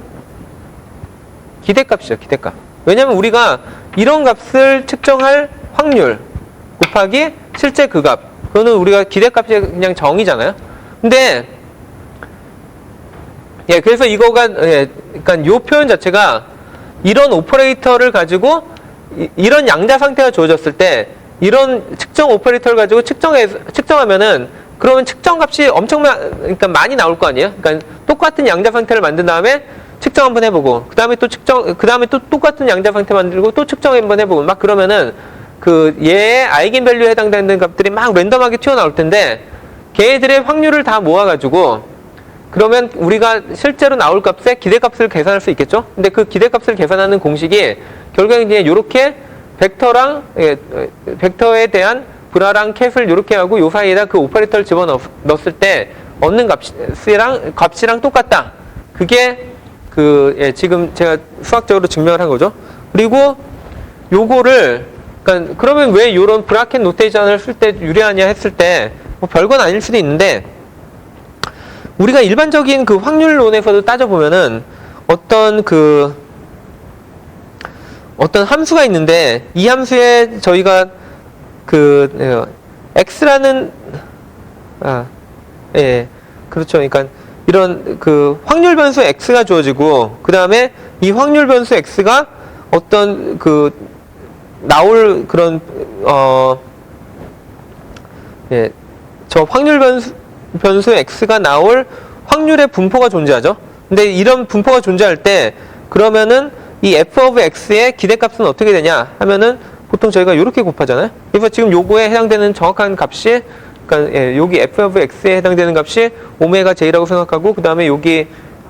기대값이죠, 기대값. 왜냐면 우리가 이런 값을 측정할 확률 곱하기 실제 그 값. 그거는 우리가 기대값이 그냥 정의잖아요. 근데, 예, 그래서 이거가, 예, 그러니까 요 표현 자체가 이런 오퍼레이터를 가지고 이런 양자 상태가 주어졌을 때 이런 측정 오퍼레이터를 가지고 측정하면은 그러면 측정값이 그러니까 많이 나올 거 아니에요? 그러니까 똑같은 양자 상태를 만든 다음에 측정 한번 해보고, 그 다음에 또 똑같은 양자 상태 만들고 또 측정 한번 해보고, 막 그러면은 그 얘의 아이겐밸류에 해당되는 값들이 막 랜덤하게 튀어나올 텐데, 걔들의 확률을 다 모아가지고 그러면 우리가 실제로 나올 값의 기대값을 계산할 수 있겠죠? 근데 그 기대값을 계산하는 공식이 결국에 이제 요렇게 벡터에 대한 브라랑 캣을 요렇게 하고 요 사이에다 그 오퍼레이터를 집어넣었을 때 얻는 값이랑 똑같다. 그게 예, 지금 제가 수학적으로 증명을 한 거죠. 그리고 요거를, 그러면 왜 요런 브라켓 노테이션을 쓸 때 유리하냐 했을 때, 뭐 별건 아닐 수도 있는데, 우리가 일반적인 그 확률론에서도 따져보면은 어떤 함수가 있는데, 이 함수에 저희가 x라는, 예, 그렇죠. 그러니까 이런 그 확률 변수 x가 주어지고, 그 다음에 이 확률 변수 x가 어떤 나올 그런, 예, 저 확률 변수 x가 나올 확률의 분포가 존재하죠. 근데 이런 분포가 존재할 때, 그러면은 이 f of x의 기대값은 어떻게 되냐 하면은 보통 저희가 이렇게 곱하잖아요. 그래서 지금 요거에 해당되는 정확한 값이, 그러니까 예, 여기 f of x에 해당되는 값이 오메가 j라고 생각하고, 그 다음에 여기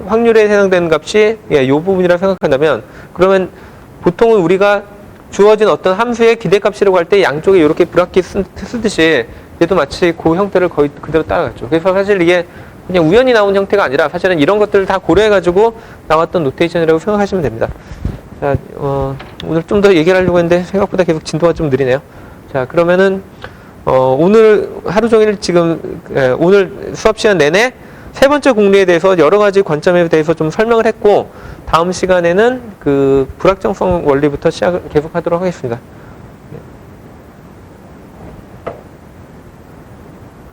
확률에 해당되는 값이 예, 요 부분이라고 생각한다면, 그러면 보통은 우리가 주어진 어떤 함수의 기대값이라고 할 때 양쪽에 이렇게 브라켓 쓰듯이 얘도 마치 그 형태를 거의 그대로 따라갔죠. 그래서 사실 이게 그냥 우연히 나온 형태가 아니라 사실은 이런 것들을 다 고려해가지고 나왔던 노테이션이라고 생각하시면 됩니다. 자, 오늘 좀 더 얘기를 하려고 했는데 생각보다 계속 진도가 좀 느리네요. 자, 그러면은 오늘 하루 종일 지금 오늘 수업 시간 내내 세 번째 공리에 대해서 여러 가지 관점에 대해서 좀 설명을 했고, 다음 시간에는 그 불확정성 원리부터 계속하도록 하겠습니다.